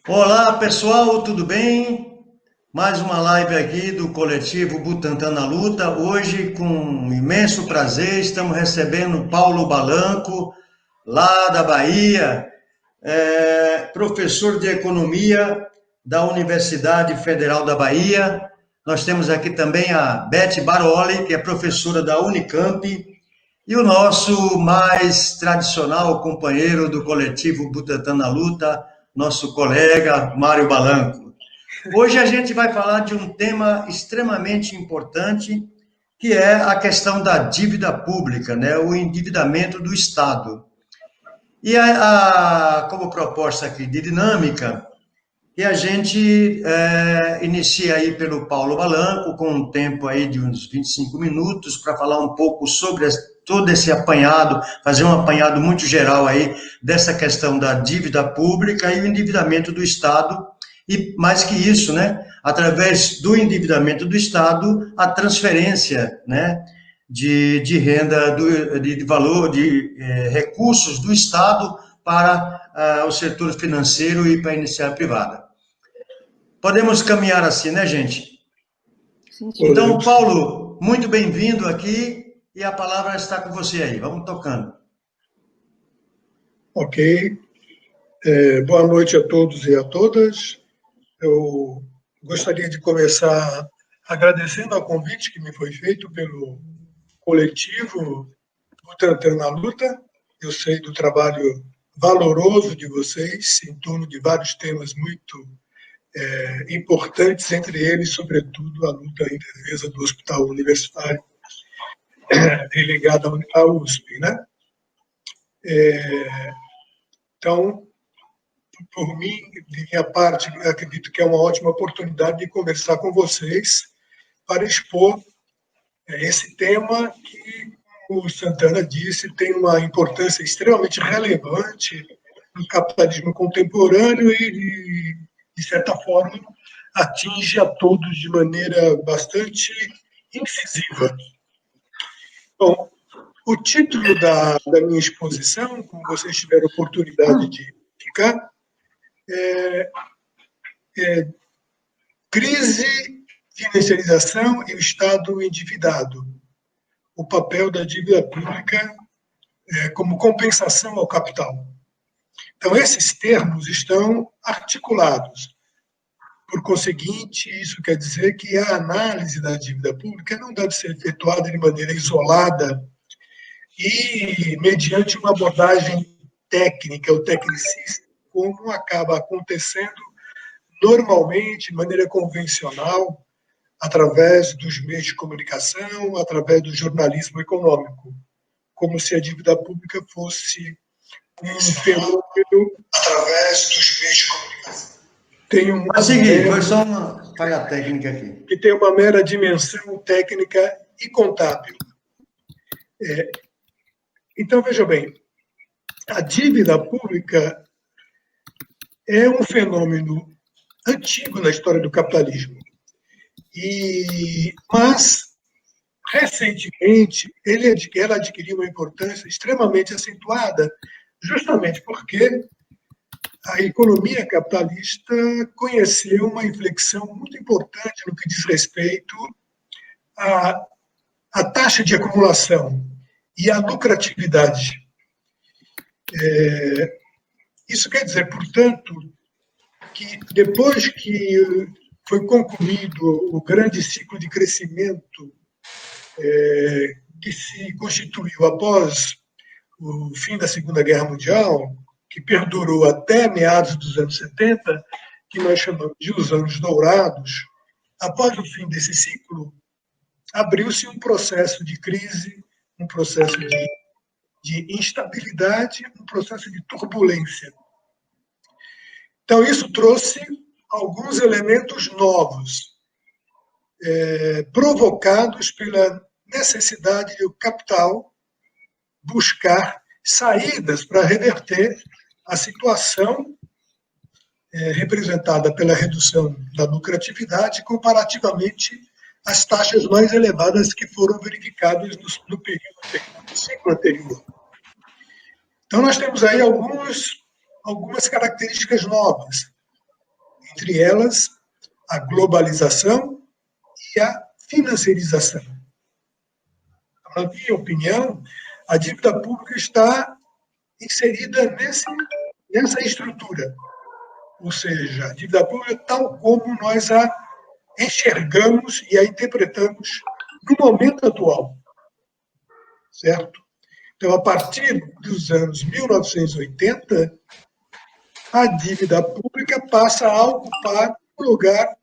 Olá, pessoal, tudo bem? Mais uma live aqui do coletivo Butantan na Luta. Hoje, com um imenso prazer, estamos recebendo Paulo Balanco, lá da Bahia, professor de economia da Universidade Federal da Bahia. Nós temos aqui também a Beth Baroli, que é professora da Unicamp, e o nosso mais tradicional companheiro do coletivo Butantan na Luta, nosso colega Mário Balanco. Hoje a gente vai falar de um tema extremamente importante, que é a questão da dívida pública, né? O endividamento do Estado. E como proposta aqui de dinâmica, e a gente inicia aí pelo Paulo Balanco, com um tempo aí de uns 25 minutos, para falar um pouco sobre todo esse apanhado, fazer um apanhado muito geral aí dessa questão da dívida pública e o endividamento do Estado, e mais que isso, né, através do endividamento do Estado, a transferência, né, de renda, de valor, de recursos do Estado para o setor financeiro e para a iniciativa privada. Podemos caminhar assim, né, gente? Sim, Então, Paulo, muito bem-vindo aqui e a palavra está com você aí. Vamos tocando. ok. Boa noite a todos e a todas. Eu gostaria de começar agradecendo ao convite que me foi feito pelo coletivo Butantan na Luta. Eu sei do trabalho valoroso de vocês em torno de vários temas muito importantes, entre eles, sobretudo, a luta em defesa do hospital universitário ligado à USP, né? Então, por mim, de minha parte, acredito que é uma ótima oportunidade de conversar com vocês para expor esse tema que, como o Santana disse, tem uma importância extremamente relevante no capitalismo contemporâneo e, de certa forma, atinge a todos de maneira bastante incisiva. Bom, o título da minha exposição, como vocês tiveram oportunidade de ficar, crise, financiarização e o Estado endividado. O papel da dívida pública como compensação ao capital. Então, esses termos estão articulados. Por conseguinte, isso quer dizer que a análise da dívida pública não deve ser efetuada de maneira isolada e mediante uma abordagem técnica ou tecnicista, como acaba acontecendo normalmente, de maneira convencional, através dos meios de comunicação, através do jornalismo econômico, como se a dívida pública fosse um fenômeno através dos meios de comunicação. Pode seguir, foi só uma falha técnica aqui. Que tem uma mera dimensão técnica e contábil. Então, veja bem, a dívida pública é um fenômeno antigo na história do capitalismo. Mas, recentemente, ela adquiriu uma importância extremamente acentuada, justamente porque a economia capitalista conheceu uma inflexão muito importante no que diz respeito à taxa de acumulação e à lucratividade. Isso quer dizer, portanto, que depois que foi concluído o grande ciclo de crescimento que se constituiu após o fim da Segunda Guerra Mundial, que perdurou até meados dos anos 70, que nós chamamos de os anos dourados, após o fim desse ciclo, abriu-se um processo de crise, um processo de instabilidade, um processo de turbulência. Então, isso trouxe alguns elementos novos, provocados pela necessidade do capital buscar saídas para reverter a situação representada pela redução da lucratividade comparativamente às taxas mais elevadas que foram verificadas no período anterior, no ciclo anterior. Então, nós temos aí algumas características novas. entre elas a globalização e a financiarização. Na minha opinião, a dívida pública está inserida nessa estrutura, ou seja, a dívida pública tal como nós a enxergamos e a interpretamos no momento atual, certo? Então, a partir dos anos 1980, a dívida pública passa a ocupar um lugar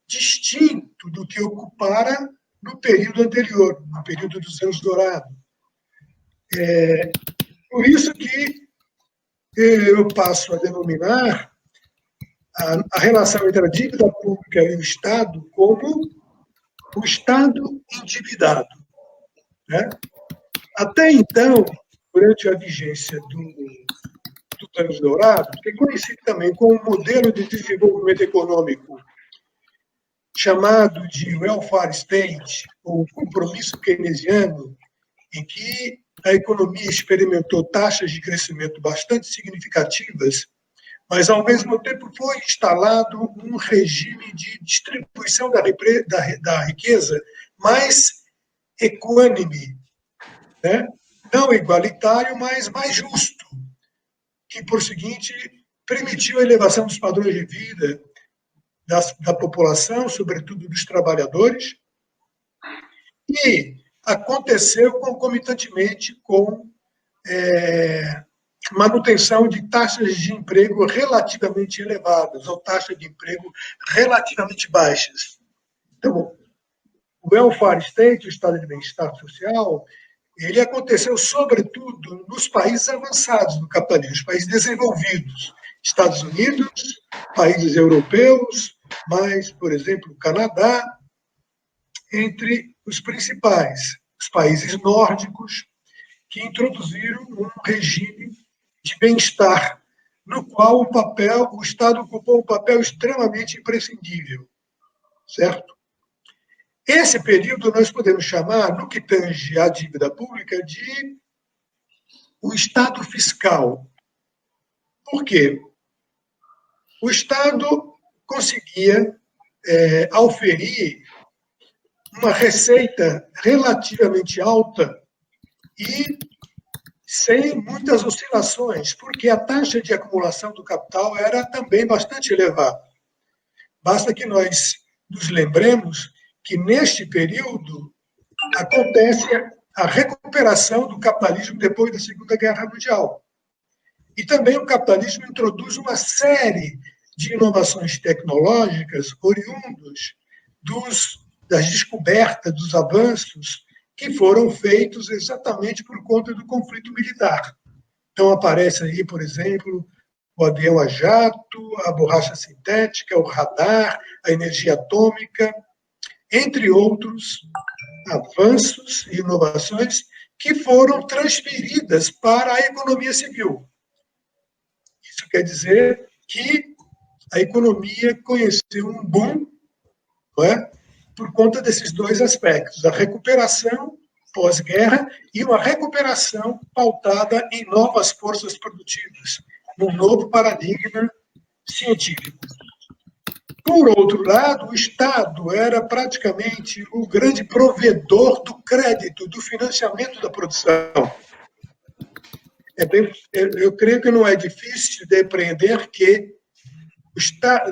distinto do que ocupara no período anterior, no período dos anos dourados. Por isso que eu passo a denominar a relação entre a dívida pública e o Estado como o Estado endividado. Né? Até então, durante a vigência dos anos dourados, que é conhecido também como modelo de desenvolvimento econômico chamado de welfare state, ou compromisso keynesiano, em que a economia experimentou taxas de crescimento bastante significativas, mas, ao mesmo tempo, foi instalado um regime de distribuição da riqueza mais equânime, né? Não igualitário, mas mais justo, que, por seguinte, permitiu a elevação dos padrões de vida da população, sobretudo dos trabalhadores, e aconteceu concomitantemente com manutenção de taxas de emprego relativamente elevadas, ou taxas de emprego relativamente baixas. Então, o welfare state, o estado de bem-estar social, ele aconteceu sobretudo nos países avançados do capitalismo, os países desenvolvidos, Estados Unidos, países europeus, mas, por exemplo, o Canadá, entre os principais, os países nórdicos, que introduziram um regime de bem-estar, no qual o Estado ocupou um papel extremamente imprescindível, certo? Esse período nós podemos chamar, no que tange à dívida pública, de o Estado fiscal. Por quê? O Estado conseguia auferir uma receita relativamente alta e sem muitas oscilações, porque a taxa de acumulação do capital era também bastante elevada. Basta que nós nos lembremos que, neste período, acontece a recuperação do capitalismo depois da Segunda Guerra Mundial. E também o capitalismo introduz uma série de inovações tecnológicas oriundos das descobertas, dos avanços que foram feitos exatamente por conta do conflito militar. Então, aparece aí, por exemplo, o avião a jato, a borracha sintética, o radar, a energia atômica, entre outros avanços e inovações que foram transferidas para a economia civil. Isso quer dizer que a economia conheceu um boom, não é? Por conta desses dois aspectos, a recuperação pós-guerra e uma recuperação pautada em novas forças produtivas, num novo paradigma científico. Por outro lado, o Estado era praticamente o grande provedor do crédito, do financiamento da produção. Eu creio que não é difícil depreender que,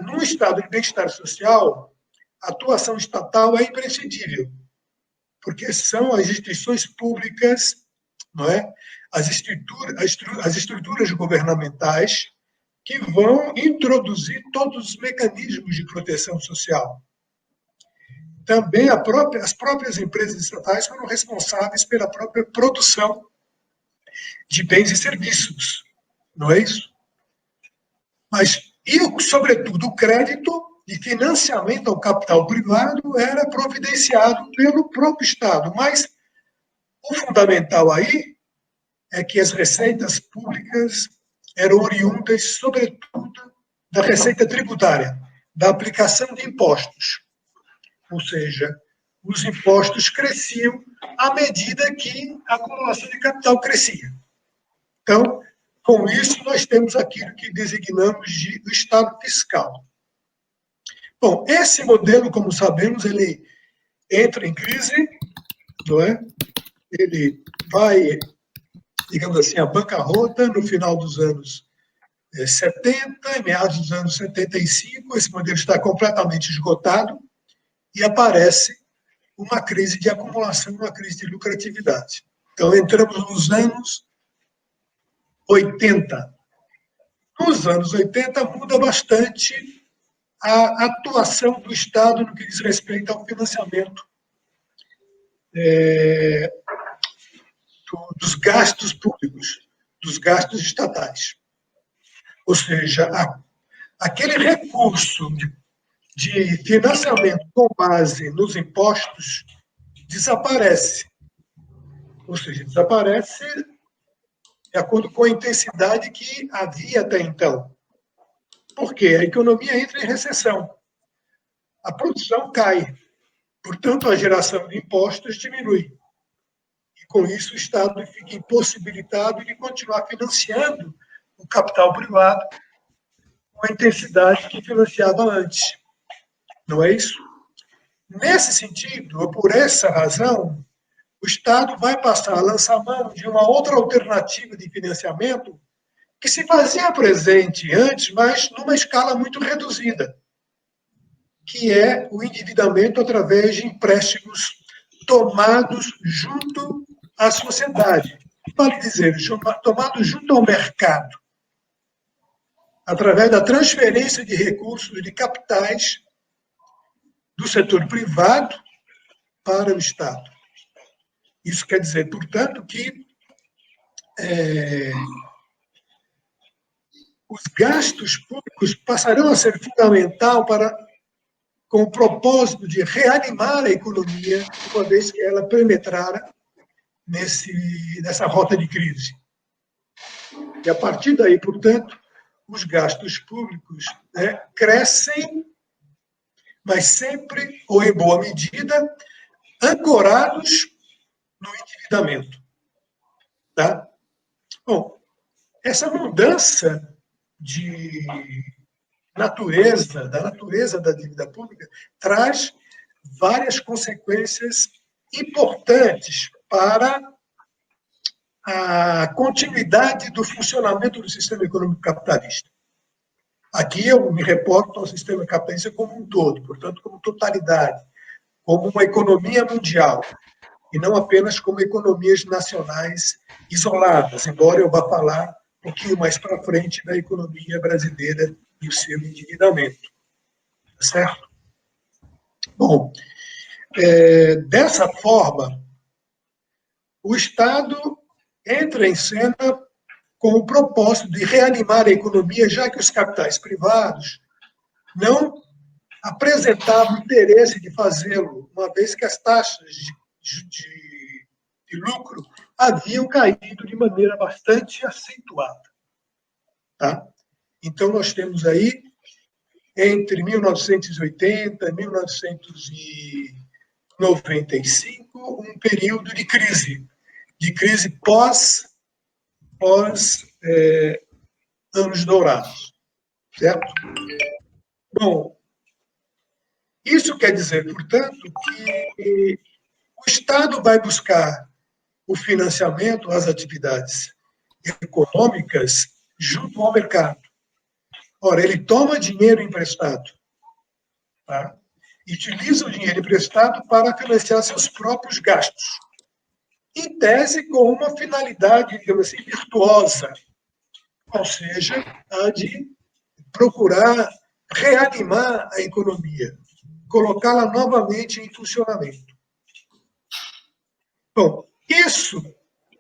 num estado de bem-estar social, a atuação estatal é imprescindível, porque são as instituições públicas, não é? As estruturas governamentais que vão introduzir todos os mecanismos de proteção social. Também as próprias empresas estatais foram responsáveis pela própria produção de bens e serviços, não é isso? Sobretudo, o crédito de financiamento ao capital privado era providenciado pelo próprio Estado. Mas o fundamental aí é que as receitas públicas eram oriundas, sobretudo, da receita tributária, da aplicação de impostos. Ou seja, os impostos cresciam à medida que a acumulação de capital crescia. Então, com isso, nós temos aquilo que designamos de Estado fiscal. Bom, esse modelo, como sabemos, ele entra em crise, não é? Ele vai, digamos assim, à bancarrota no final dos anos 70, em meados dos anos 75, esse modelo está completamente esgotado e aparece uma crise de acumulação, uma crise de lucratividade. Então, entramos nos anos 80. Nos anos 80, muda bastante a atuação do Estado no que diz respeito ao financiamento dos gastos públicos, dos gastos estatais. Ou seja, aquele recurso de financiamento com base nos impostos desaparece. Ou seja, desaparece de acordo com a intensidade que havia até então. Por quê? A economia entra em recessão. A produção cai. Portanto, a geração de impostos diminui. E, com isso, o Estado fica impossibilitado de continuar financiando o capital privado com a intensidade que financiava antes. Não é isso? Nesse sentido, ou por essa razão, o Estado vai passar a lançar mão de uma outra alternativa de financiamento que se fazia presente antes, mas numa escala muito reduzida, que é o endividamento através de empréstimos tomados junto à sociedade. Vale dizer, tomados junto ao mercado, através da transferência de recursos, de capitais do setor privado para o Estado. Isso quer dizer, portanto, que os gastos públicos passarão a ser fundamental com o propósito de reanimar a economia, uma vez que ela penetrara nessa rota de crise. E, a partir daí, portanto, os gastos públicos crescem, mas sempre, ou em boa medida, ancorados no endividamento. Tá? Bom, essa mudança da natureza da dívida pública traz várias consequências importantes para a continuidade do funcionamento do sistema econômico capitalista. Aqui eu me reporto ao sistema capitalista como um todo, portanto, como totalidade, como uma economia mundial, e não apenas como economias nacionais isoladas, embora eu vá falar um pouquinho mais para frente da economia brasileira e o seu endividamento. Certo? Bom, dessa forma, o Estado entra em cena com o propósito de reanimar a economia, já que os capitais privados não apresentavam interesse de fazê-lo, uma vez que as taxas de lucro haviam caído de maneira bastante acentuada. Tá? Então, nós temos aí, entre 1980 e 1995, um período de crise pós anos dourados. Certo? Bom, isso quer dizer, portanto, que o Estado vai buscar o financiamento às atividades econômicas junto ao mercado. Ora, ele toma dinheiro emprestado, tá? E utiliza o dinheiro emprestado para financiar seus próprios gastos, em tese com uma finalidade, digamos assim, virtuosa, ou seja, a de procurar reanimar a economia, colocá-la novamente em funcionamento. Bom, isso,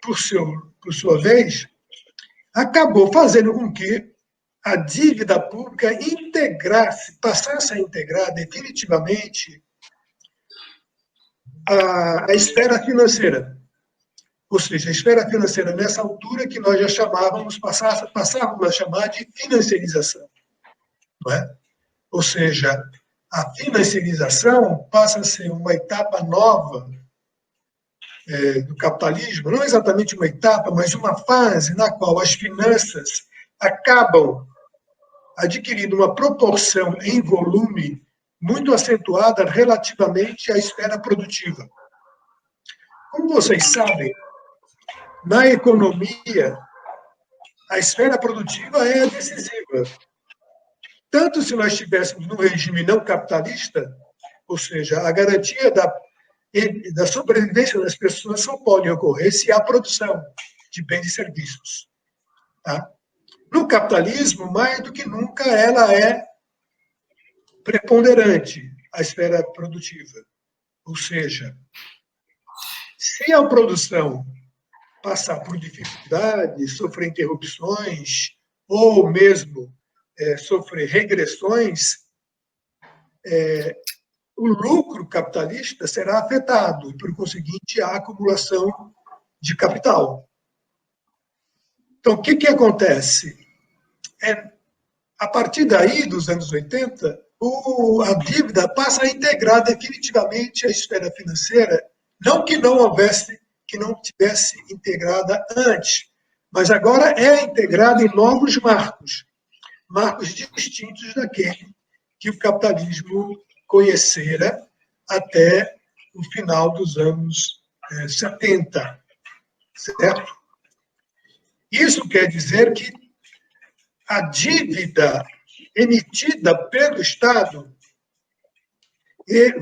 por sua vez, acabou fazendo com que a dívida pública passasse a integrar definitivamente a esfera financeira. Ou seja, a esfera financeira, nessa altura, que nós já passávamos a chamar de financiarização. Não é? Ou seja, a financiarização passa a ser uma etapa nova do capitalismo, não exatamente uma etapa, mas uma fase na qual as finanças acabam adquirindo uma proporção em volume muito acentuada relativamente à esfera produtiva. Como vocês sabem, na economia, a esfera produtiva é decisiva. Tanto se nós estivéssemos num regime não capitalista, ou seja, a garantia da sobrevivência das pessoas só pode ocorrer se há produção de bens e serviços. Tá? No capitalismo, mais do que nunca, ela é preponderante, a esfera produtiva. Ou seja, se a produção passar por dificuldades, sofrer interrupções, ou mesmo sofrer regressões, o lucro capitalista será afetado, e, por conseguinte, a acumulação de capital. Então, o que acontece? A partir daí, dos anos 80, a dívida passa a integrar definitivamente a esfera financeira, não que não houvesse, que não tivesse integrada antes, mas agora é integrada em novos marcos distintos daquele que o capitalismo conhecera até o final dos anos 70, certo? Isso quer dizer que a dívida emitida pelo Estado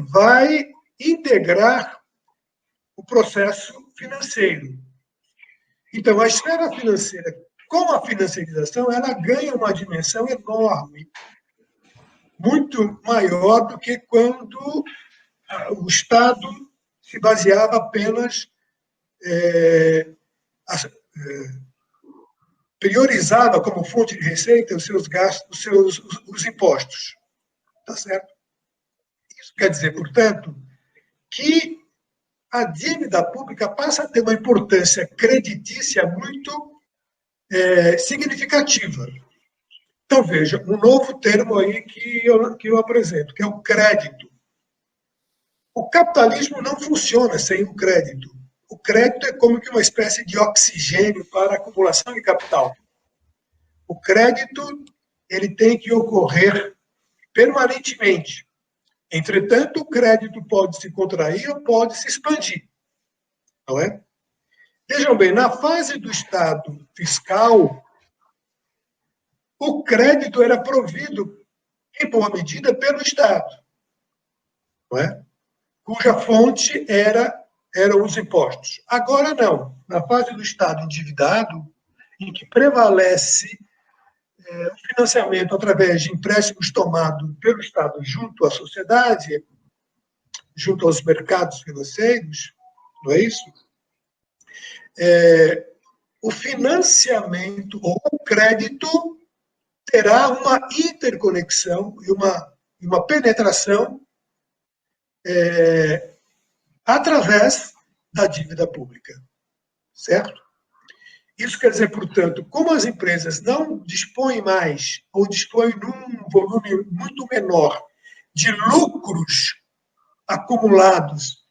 vai integrar o processo financeiro. Então, a esfera financeira, com a financiarização, ela ganha uma dimensão enorme, muito maior do que quando o Estado se baseava apenas, priorizava como fonte de receita os seus gastos, os impostos. Tá certo? Isso quer dizer, portanto, que a dívida pública passa a ter uma importância creditícia muito significativa. Então, veja, um novo termo aí que eu apresento, que é o crédito. O capitalismo não funciona sem o crédito. O crédito é como que uma espécie de oxigênio para a acumulação de capital. O crédito ele tem que ocorrer permanentemente. Entretanto, o crédito pode se contrair ou pode se expandir. Não é? Vejam bem, na fase do Estado fiscal, o crédito era provido, em boa medida, pelo Estado, não é? Cuja fonte eram os impostos. Agora, não. Na fase do Estado endividado, em que prevalece o financiamento através de empréstimos tomados pelo Estado junto à sociedade, junto aos mercados financeiros, não é isso? O financiamento ou o crédito terá uma interconexão e uma penetração através da dívida pública, certo? Isso quer dizer, portanto, como as empresas não dispõem mais, ou dispõem num volume muito menor, de lucros acumulados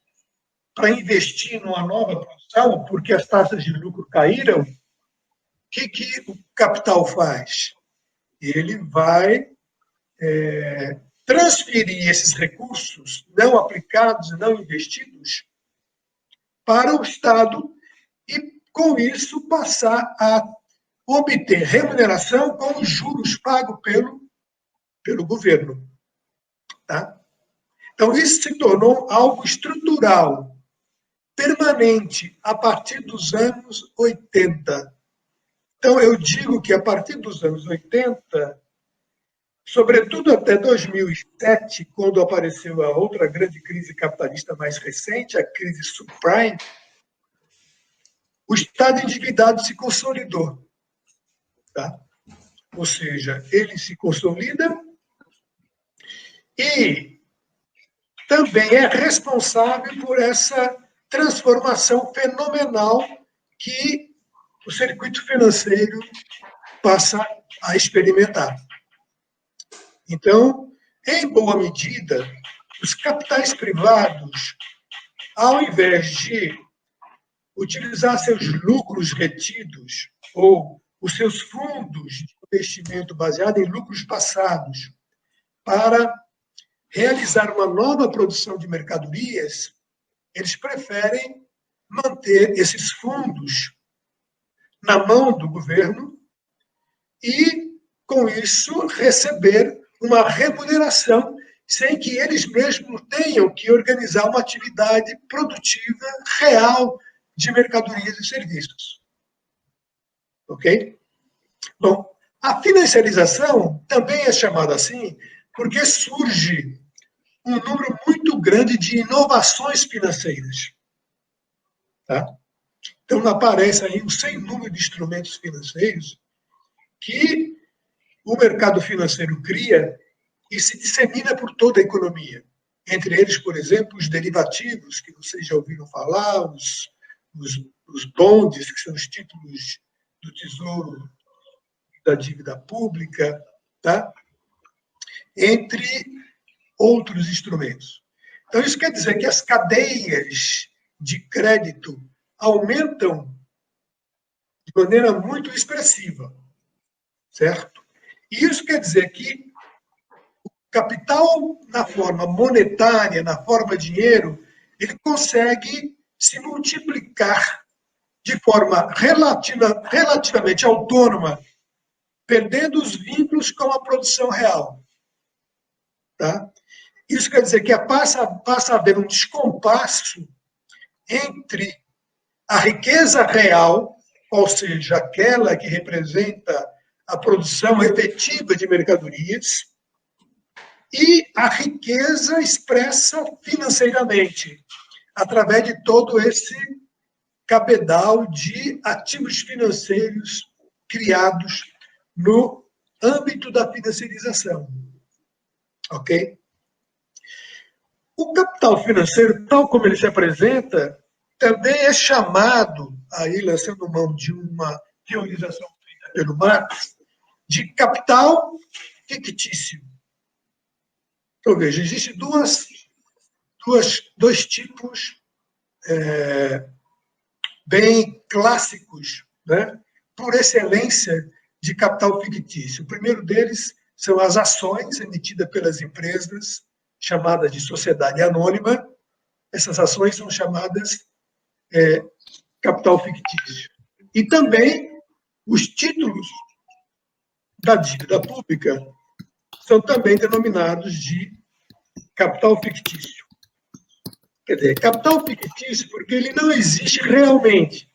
para investir numa nova produção, porque as taxas de lucro caíram, o que o capital faz? Ele vai transferir esses recursos não aplicados e não investidos para o Estado e, com isso, passar a obter remuneração com os juros pagos pelo governo. Tá? Então, isso se tornou algo estrutural, permanente, a partir dos anos 80. Então, eu digo que, a partir dos anos 80, sobretudo até 2007, quando apareceu a outra grande crise capitalista mais recente, a crise subprime, o Estado endividado se consolidou. Tá? Ou seja, ele se consolida e também é responsável por essa transformação fenomenal que o circuito financeiro passa a experimentar. Então, em boa medida, os capitais privados, ao invés de utilizar seus lucros retidos ou os seus fundos de investimento baseados em lucros passados para realizar uma nova produção de mercadorias, eles preferem manter esses fundos na mão do governo e, com isso, receber uma remuneração sem que eles mesmos tenham que organizar uma atividade produtiva real de mercadorias e serviços. Ok? Bom, a financiarização também é chamada assim porque surge um número muito grande de inovações financeiras. Tá? Então, aparece aí um sem número de instrumentos financeiros que o mercado financeiro cria e se dissemina por toda a economia. Entre eles, por exemplo, os derivativos, que vocês já ouviram falar, os bonds, que são os títulos do Tesouro da dívida pública, tá? Entre outros instrumentos. Então, isso quer dizer que as cadeias de crédito aumentam de maneira muito expressiva, certo? E isso quer dizer que o capital na forma monetária, na forma dinheiro, ele consegue se multiplicar de forma relativamente autônoma, perdendo os vínculos com a produção real. Tá? Isso quer dizer que passa a haver um descompasso entre a riqueza real, ou seja, aquela que representa a produção efetiva de mercadorias, e a riqueza expressa financeiramente, através de todo esse cabedal de ativos financeiros criados no âmbito da financiarização. Ok? O capital financeiro, tal como ele se apresenta, também é chamado, aí lançando mão de uma teorização feita pelo Marx, de capital fictício. Então, veja, existem dois tipos bem clássicos, né, por excelência, de capital fictício. O primeiro deles são as ações emitidas pelas empresas, chamadas de sociedade anônima. Essas ações são chamadas capital fictício. E também os títulos da dívida pública são também denominados de capital fictício. Quer dizer, capital fictício porque ele não existe realmente,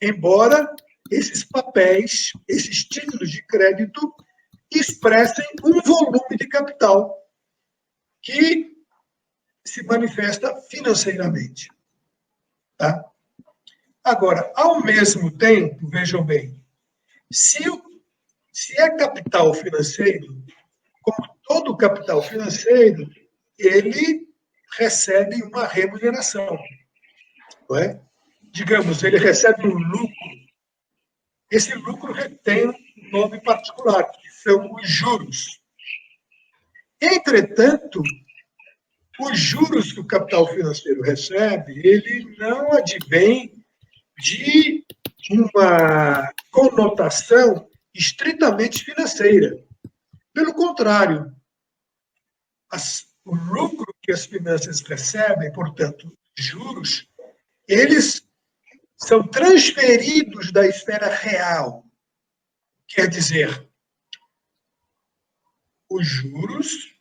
embora esses papéis, esses títulos de crédito, expressem um volume de capital que se manifesta financeiramente. Tá? Agora, ao mesmo tempo, vejam bem, se é capital financeiro, como todo capital financeiro, ele recebe uma remuneração. Não é? Digamos, ele recebe um lucro. Esse lucro tem um nome particular, que são os juros. Entretanto, os juros que o capital financeiro recebe, ele não advém de uma conotação estritamente financeira. Pelo contrário, o lucro que as finanças recebem, portanto, juros, eles são transferidos da esfera real. Quer dizer, os juros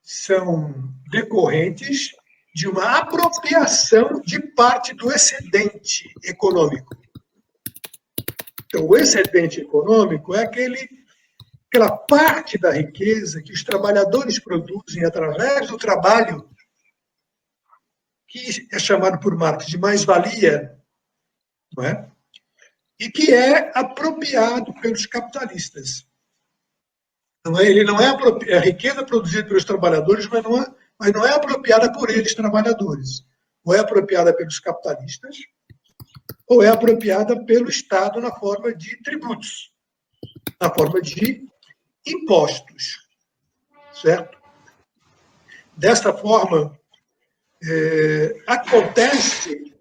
são decorrentes de uma apropriação de parte do excedente econômico. Então, o excedente econômico é aquela parte da riqueza que os trabalhadores produzem através do trabalho, que é chamado por Marx de mais-valia, não é? E que é apropriado pelos capitalistas. Não é? Ele não é a riqueza produzida pelos trabalhadores, mas não é apropriada por eles, trabalhadores. Ou é apropriada pelos capitalistas, ou é apropriada pelo Estado na forma de tributos, na forma de impostos. Certo? Desta forma, acontece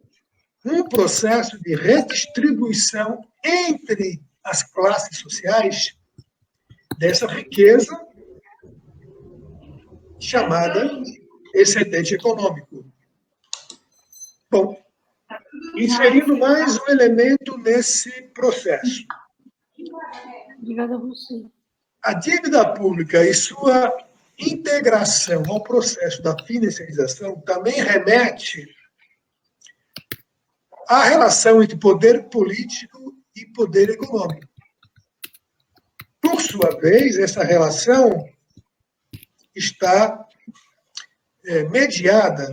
um processo de redistribuição entre as classes sociais dessa riqueza chamada excedente econômico. Bom, inserindo mais um elemento nesse processo. Obrigada a você. A dívida pública e sua integração ao processo da financiarização também remete à relação entre poder político e poder econômico. Por sua vez, essa relação está mediada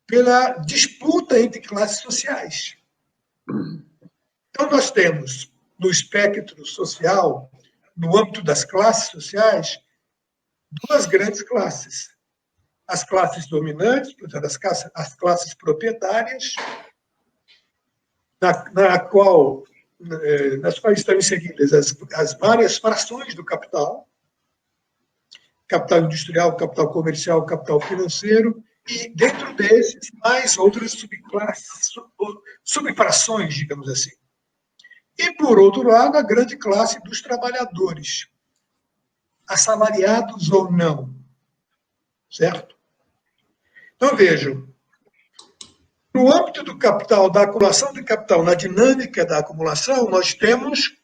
pela disputa entre classes sociais. Então, nós temos, no espectro social, no âmbito das classes sociais, duas grandes classes. As classes dominantes, portanto, as classes proprietárias, nas quais estão inseridas as várias frações do capital, capital industrial, capital comercial, capital financeiro, e dentro desses, mais outras subclasses, subfrações, digamos assim. E, por outro lado, a grande classe dos trabalhadores, assalariados ou não, certo? Então, vejam, no âmbito do capital, da acumulação de capital, na dinâmica da acumulação, nós temos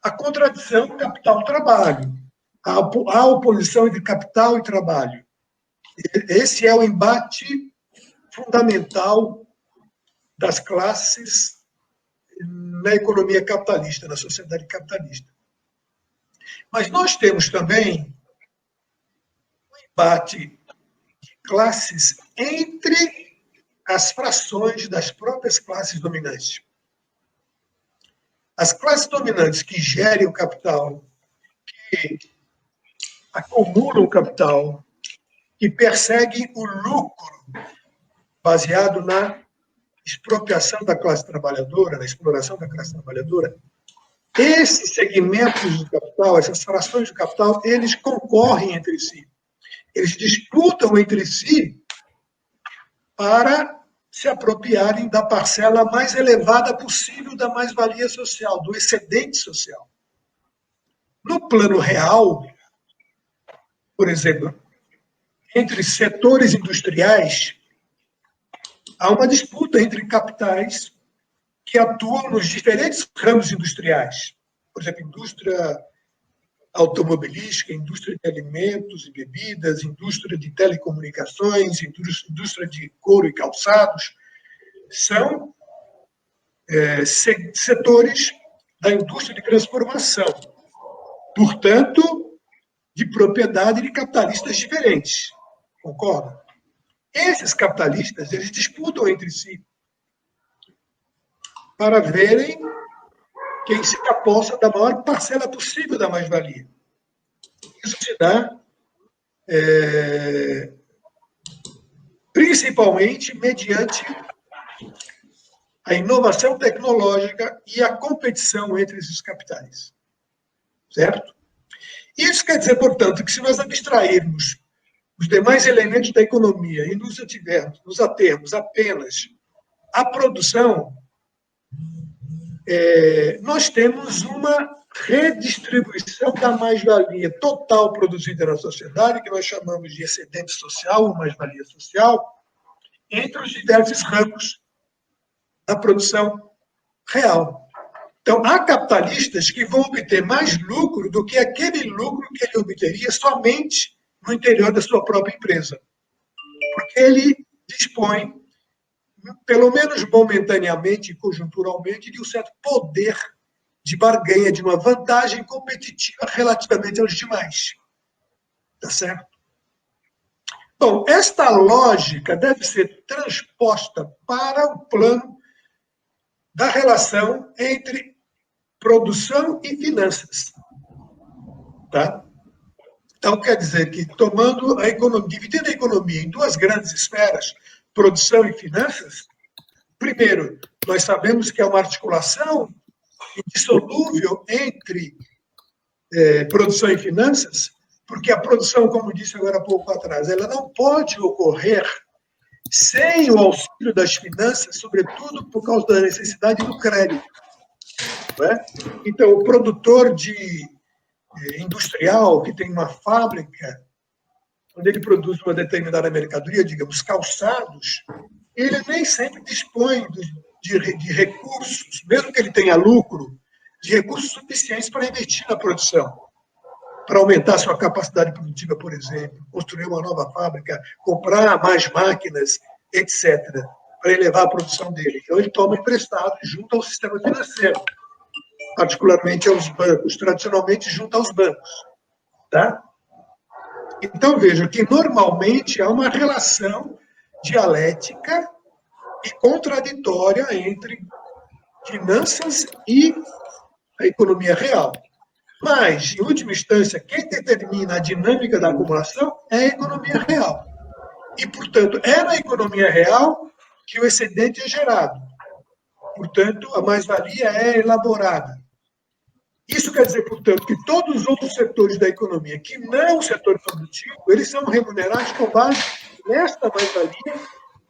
a contradição capital-trabalho, a oposição entre capital e trabalho. Esse é o embate fundamental das classes na economia capitalista, na sociedade capitalista. Mas nós temos também um embate de classes entre as frações das próprias classes dominantes. As classes dominantes que gerem o capital, que acumulam o capital, que perseguem o lucro baseado na expropriação da classe trabalhadora, na exploração da classe trabalhadora, esses segmentos do capital, essas frações do capital, eles concorrem entre si. Eles disputam entre si para se apropriarem da parcela mais elevada possível da mais-valia social, do excedente social. No plano real, por exemplo, entre setores industriais, há uma disputa entre capitais que atuam nos diferentes ramos industriais. Por exemplo, indústria automobilística, indústria de alimentos e bebidas, indústria de telecomunicações, indústria de couro e calçados. São setores da indústria de transformação. Portanto, de propriedade de capitalistas diferentes. Concorda? Esses capitalistas, eles disputam entre si para verem quem se aposta da maior parcela possível da mais-valia. Isso se dá principalmente mediante a inovação tecnológica e a competição entre esses capitais. Certo? Isso quer dizer, portanto, que se nós abstrairmos os demais elementos da economia e nos atermos apenas à produção, nós temos uma redistribuição da mais-valia total produzida na sociedade, que nós chamamos de excedente social ou mais-valia social, entre os diversos ramos da produção real. Então, há capitalistas que vão obter mais lucro do que aquele lucro que ele obteria somente no interior da sua própria empresa. Porque ele dispõe, pelo menos momentaneamente e conjunturalmente, de um certo poder de barganha, de uma vantagem competitiva relativamente aos demais. Tá certo? Bom, esta lógica deve ser transposta para o plano da relação entre produção e finanças. Tá? Então, quer dizer que, tomando a economia, dividindo a economia em duas grandes esferas, produção e finanças, primeiro, nós sabemos que é uma articulação indissolúvel entre produção e finanças, porque a produção, como disse agora há pouco atrás, ela não pode ocorrer sem o auxílio das finanças, sobretudo por causa da necessidade do crédito. Não é? Então, o produtor industrial que tem uma fábrica quando ele produz uma determinada mercadoria, digamos, calçados, ele nem sempre dispõe de recursos, mesmo que ele tenha lucro, de recursos suficientes para investir na produção, para aumentar sua capacidade produtiva, por exemplo, construir uma nova fábrica, comprar mais máquinas, etc., para elevar a produção dele. Então, ele toma emprestado junto ao sistema financeiro, particularmente aos bancos, tradicionalmente junto aos bancos. Tá? Então, veja que, normalmente, há uma relação dialética e contraditória entre finanças e a economia real. Mas, em última instância, quem determina a dinâmica da acumulação é a economia real. E, portanto, é na economia real que o excedente é gerado. Portanto, a mais-valia é elaborada. Isso quer dizer, portanto, que todos os outros setores da economia, que não o setor produtivo, eles são remunerados com base nesta mais-valia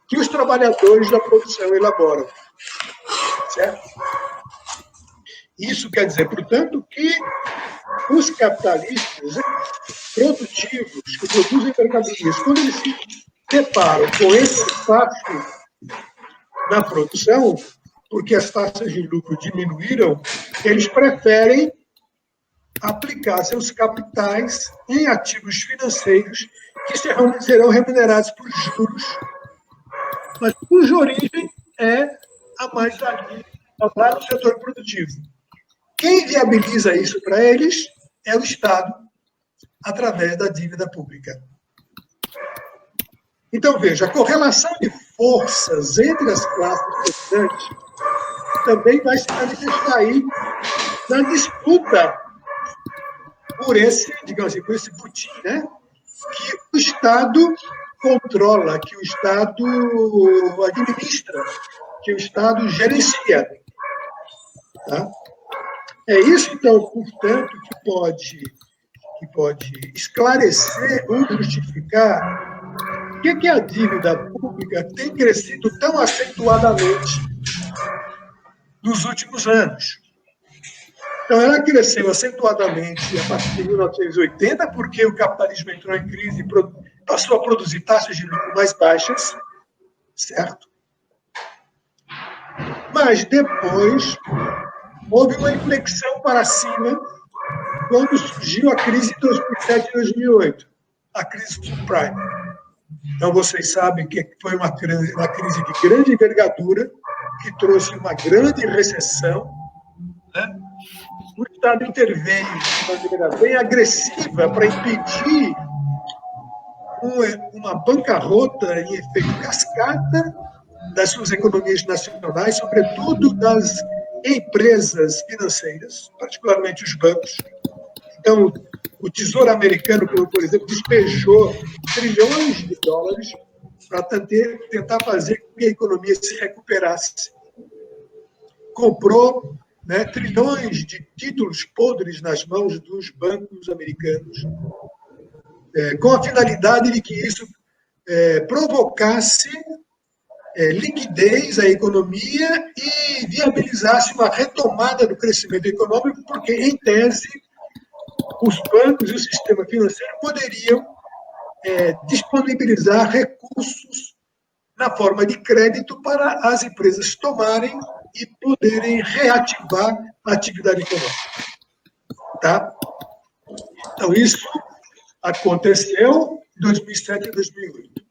que os trabalhadores da produção elaboram. Certo? Isso quer dizer, portanto, que os capitalistas produtivos, que produzem mercadorias, quando eles se deparam com esse fato na produção, porque as taxas de lucro diminuíram, eles preferem aplicar seus capitais em ativos financeiros que serão remunerados por juros, mas cuja origem é a mais-valia lá no setor produtivo. Quem viabiliza isso para eles é o Estado, através da dívida pública. Então, veja, a correlação de forças entre as classes dominantes também vai se manifestar aí na disputa por esse, digamos assim, por esse butim, né? Que o Estado controla, que o Estado administra, que o Estado gerencia. Tá? É isso, então, portanto, que pode esclarecer ou justificar por que a dívida pública tem crescido tão acentuadamente nos últimos anos. Então, ela cresceu acentuadamente a partir de 1980, porque o capitalismo entrou em crise e passou a produzir taxas de lucro mais baixas, certo? Mas depois houve uma inflexão para cima quando surgiu a crise de 2007 e 2008, a crise subprime. Então, vocês sabem que foi uma crise de grande envergadura, que trouxe uma grande recessão, né? O Estado interveio de maneira bem agressiva para impedir uma bancarrota em efeito cascata das suas economias nacionais, sobretudo das empresas financeiras, particularmente os bancos. Então, o Tesouro Americano, por exemplo, despejou trilhões de dólares para tentar fazer com que a economia se recuperasse. Comprou, né, trilhões de títulos podres nas mãos dos bancos americanos, com a finalidade de que isso provocasse liquidez à economia e viabilizasse uma retomada do crescimento econômico, porque, em tese, os bancos e o sistema financeiro poderiam disponibilizar recursos na forma de crédito para as empresas tomarem e poderem reativar a atividade econômica. Tá? Então, isso aconteceu em 2007 e 2008.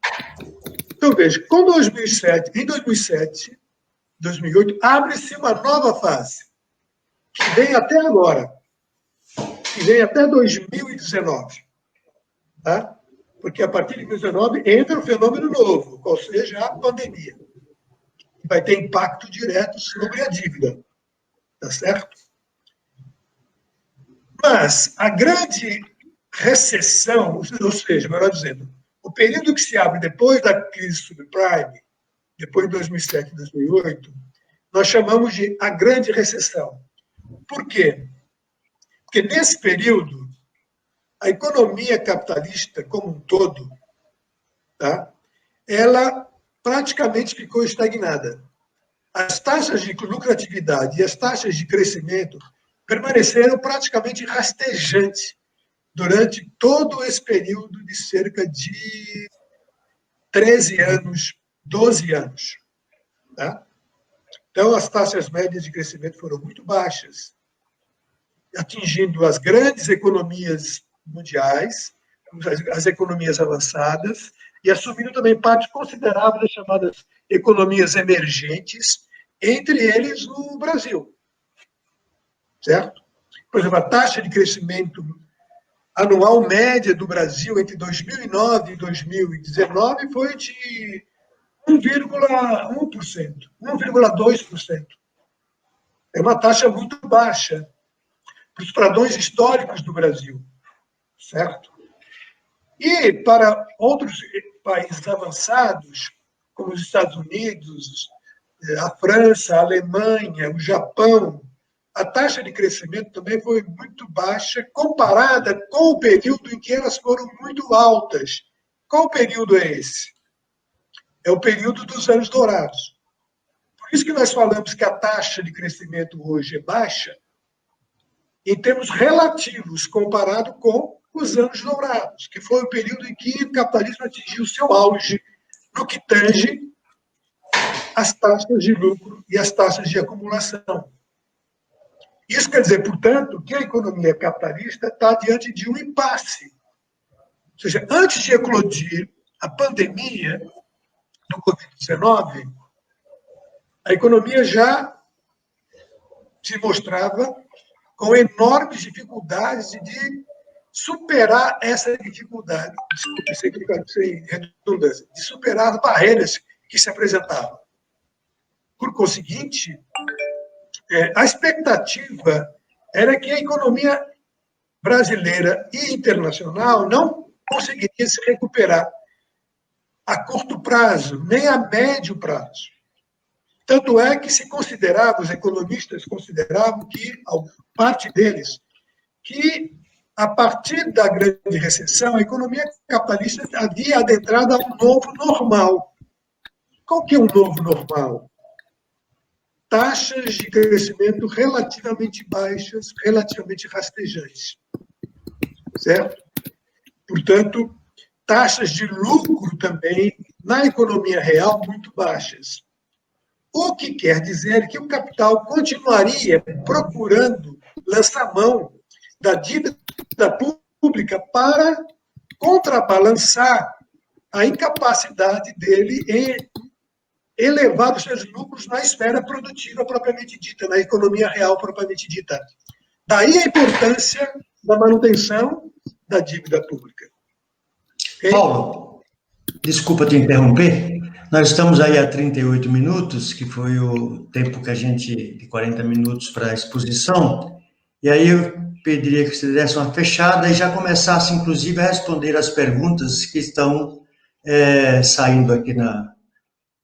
Então, veja, em 2007, 2008, abre-se uma nova fase, que vem até agora, que vem até 2019. Tá? Porque a partir de 2019 entra um fenômeno novo, qual seja a pandemia. Vai ter impacto direto sobre a dívida. Tá certo? Mas a grande recessão, ou seja, melhor dizendo, o período que se abre depois da crise subprime, depois de 2007 e 2008, nós chamamos de a grande recessão. Por quê? Porque nesse período, a economia capitalista como um todo, tá? Ela praticamente ficou estagnada. As taxas de lucratividade e as taxas de crescimento permaneceram praticamente rastejantes durante todo esse período de cerca de 13 anos, 12 anos. Tá? Então, as taxas médias de crescimento foram muito baixas, atingindo as grandes economias mundiais, as economias avançadas, e assumindo também parte considerável das chamadas economias emergentes, entre eles o Brasil. Certo? Por exemplo, a taxa de crescimento anual média do Brasil entre 2009 e 2019 foi de 1,1%, 1,2%. É uma taxa muito baixa para os padrões históricos do Brasil, certo? E para outros países avançados, como os Estados Unidos, a França, a Alemanha, o Japão, a taxa de crescimento também foi muito baixa, comparada com o período em que elas foram muito altas. Qual período é esse? É o período dos anos dourados. Por isso que nós falamos que a taxa de crescimento hoje é baixa, em termos relativos, comparado com os anos dourados, que foi o período em que o capitalismo atingiu o seu auge no que tange as taxas de lucro e as taxas de acumulação. Isso quer dizer, portanto, que a economia capitalista está diante de um impasse. Ou seja, antes de eclodir a pandemia do Covid-19, a economia já se mostrava com enormes dificuldades de superar essa dificuldade, desculpe, sem redundância, de superar as barreiras que se apresentavam. Por conseguinte, a expectativa era que a economia brasileira e internacional não conseguiria se recuperar a curto prazo, nem a médio prazo. Tanto é que se considerava, os economistas consideravam que, parte deles, que a partir da grande recessão, a economia capitalista havia adentrado a um novo normal. Qual que é um novo normal? Taxas de crescimento relativamente baixas, relativamente rastejantes. Certo? Portanto, taxas de lucro também na economia real muito baixas. O que quer dizer que o capital continuaria procurando lançar mão da dívida pública para contrabalançar a incapacidade dele em elevar os seus lucros na esfera produtiva propriamente dita, na economia real propriamente dita. Daí a importância da manutenção da dívida pública. Okay? Paulo, desculpa te interromper. Nós estamos aí há 38 minutos, que foi o tempo que a gente, de 40 minutos para a exposição, e aí eu pediria que você desse uma fechada e já começasse, inclusive, a responder as perguntas que estão saindo aqui na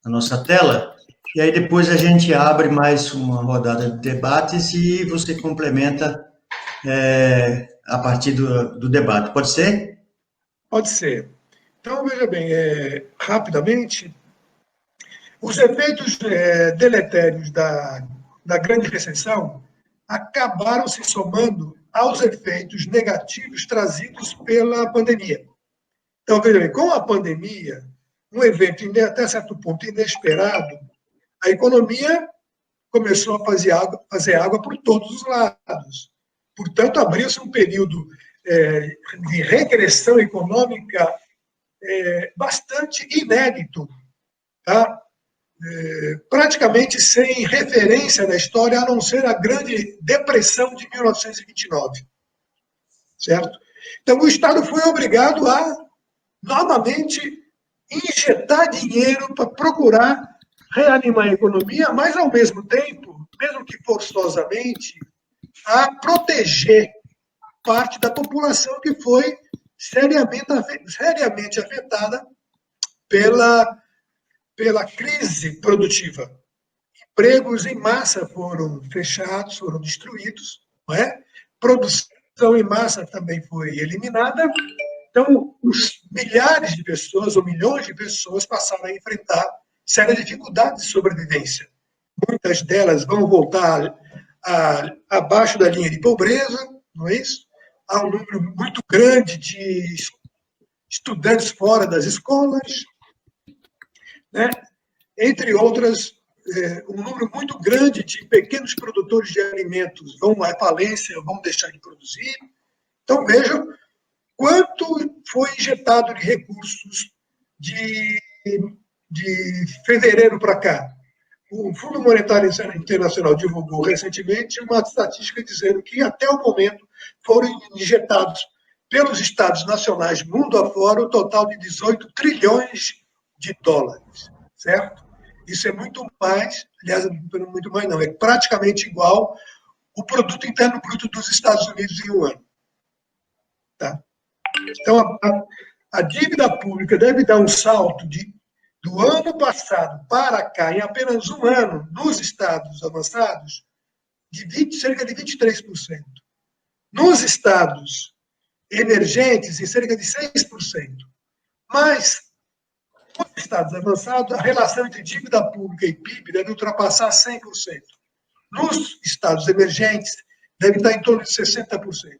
nossa tela, e aí depois a gente abre mais uma rodada de debates e você complementa a partir do debate. Pode ser? Pode ser. Então, veja bem, rapidamente, os efeitos deletérios da grande recessão acabaram se somando aos efeitos negativos trazidos pela pandemia. Então, veja bem, com a pandemia, um evento até certo ponto inesperado, a economia começou a fazer água por todos os lados. Portanto, abriu-se um período de regressão econômica bastante inédito, tá? Praticamente sem referência na história, a não ser a Grande Depressão de 1929. Certo? Então, o Estado foi obrigado a, novamente, injetar dinheiro para procurar reanimar a economia, mas, ao mesmo tempo, mesmo que forçosamente, a proteger parte da população que foi seriamente afetada pela crise produtiva. Empregos em massa foram fechados, foram destruídos, não é? Produção em massa também foi eliminada. Então, os milhares de pessoas ou milhões de pessoas passaram a enfrentar sérias dificuldades de sobrevivência. Muitas delas vão voltar abaixo da linha de pobreza, não é isso? há um número muito grande de estudantes fora das escolas, né? Entre outras, um número muito grande de pequenos produtores de alimentos vão à falência, vão deixar de produzir. Então, vejam quanto foi injetado de recursos de fevereiro para cá. O Fundo Monetário Internacional divulgou recentemente uma estatística dizendo que, até o momento, foram injetados pelos estados nacionais mundo afora o total de 18 trilhões de dólares, certo? Isso é muito mais, aliás, muito mais não, é praticamente igual o produto interno bruto dos Estados Unidos em um ano. Tá? Então, a dívida pública deve dar um salto do ano passado para cá, em apenas um ano, nos estados avançados, de cerca de 23%. Nos estados emergentes, em cerca de 6%. Mas, nos estados avançados, a relação entre dívida pública e PIB deve ultrapassar 100%. Nos estados emergentes, deve estar em torno de 60%.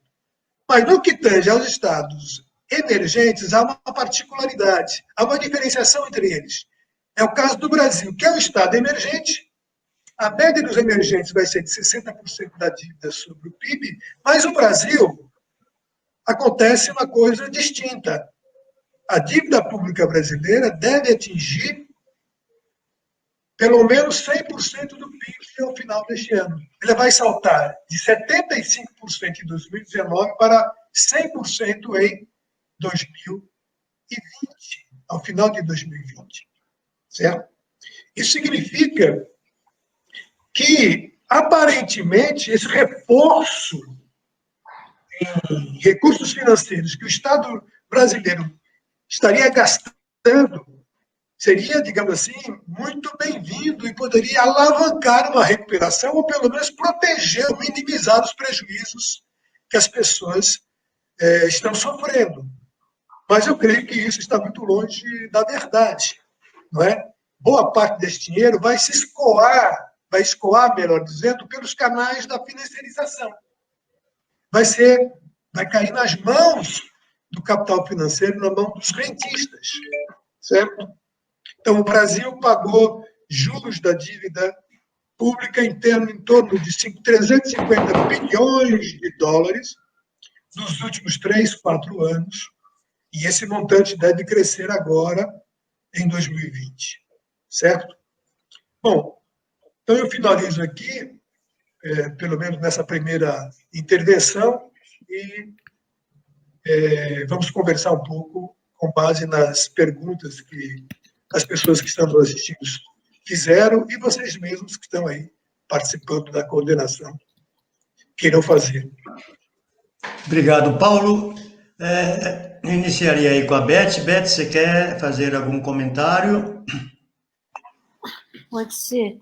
Mas, no que tange aos estados emergentes, há uma particularidade, há uma diferenciação entre eles. É o caso do Brasil, que é um estado emergente. A média dos emergentes vai ser de 60% da dívida sobre o PIB, mas no Brasil acontece uma coisa distinta. A dívida pública brasileira deve atingir pelo menos 100% do PIB ao final deste ano. Ela vai saltar de 75% em 2019 para 100% em 2020, ao final de 2020. Certo? Isso significa que, aparentemente, esse reforço em recursos financeiros que o Estado brasileiro estaria gastando seria, digamos assim, muito bem-vindo e poderia alavancar uma recuperação ou, pelo menos, proteger ou minimizar os prejuízos que as pessoas estão sofrendo. Mas eu creio que isso está muito longe da verdade, não é? Boa parte desse dinheiro vai escoar, melhor dizendo, pelos canais da financiarização. Vai cair nas mãos do capital financeiro, na mão dos rentistas, certo? Então, o Brasil pagou juros da dívida pública em torno de 350 bilhões de dólares nos últimos 3, 4 anos, e esse montante deve crescer agora em 2020, certo? Bom, então eu finalizo aqui, pelo menos nessa primeira intervenção, e vamos conversar um pouco com base nas perguntas que as pessoas que estão nos assistindo fizeram e vocês mesmos que estão aí participando da coordenação queiram fazer. Obrigado, Paulo. Eu iniciaria aí com a Beth. Beth, você quer fazer algum comentário? Pode ser.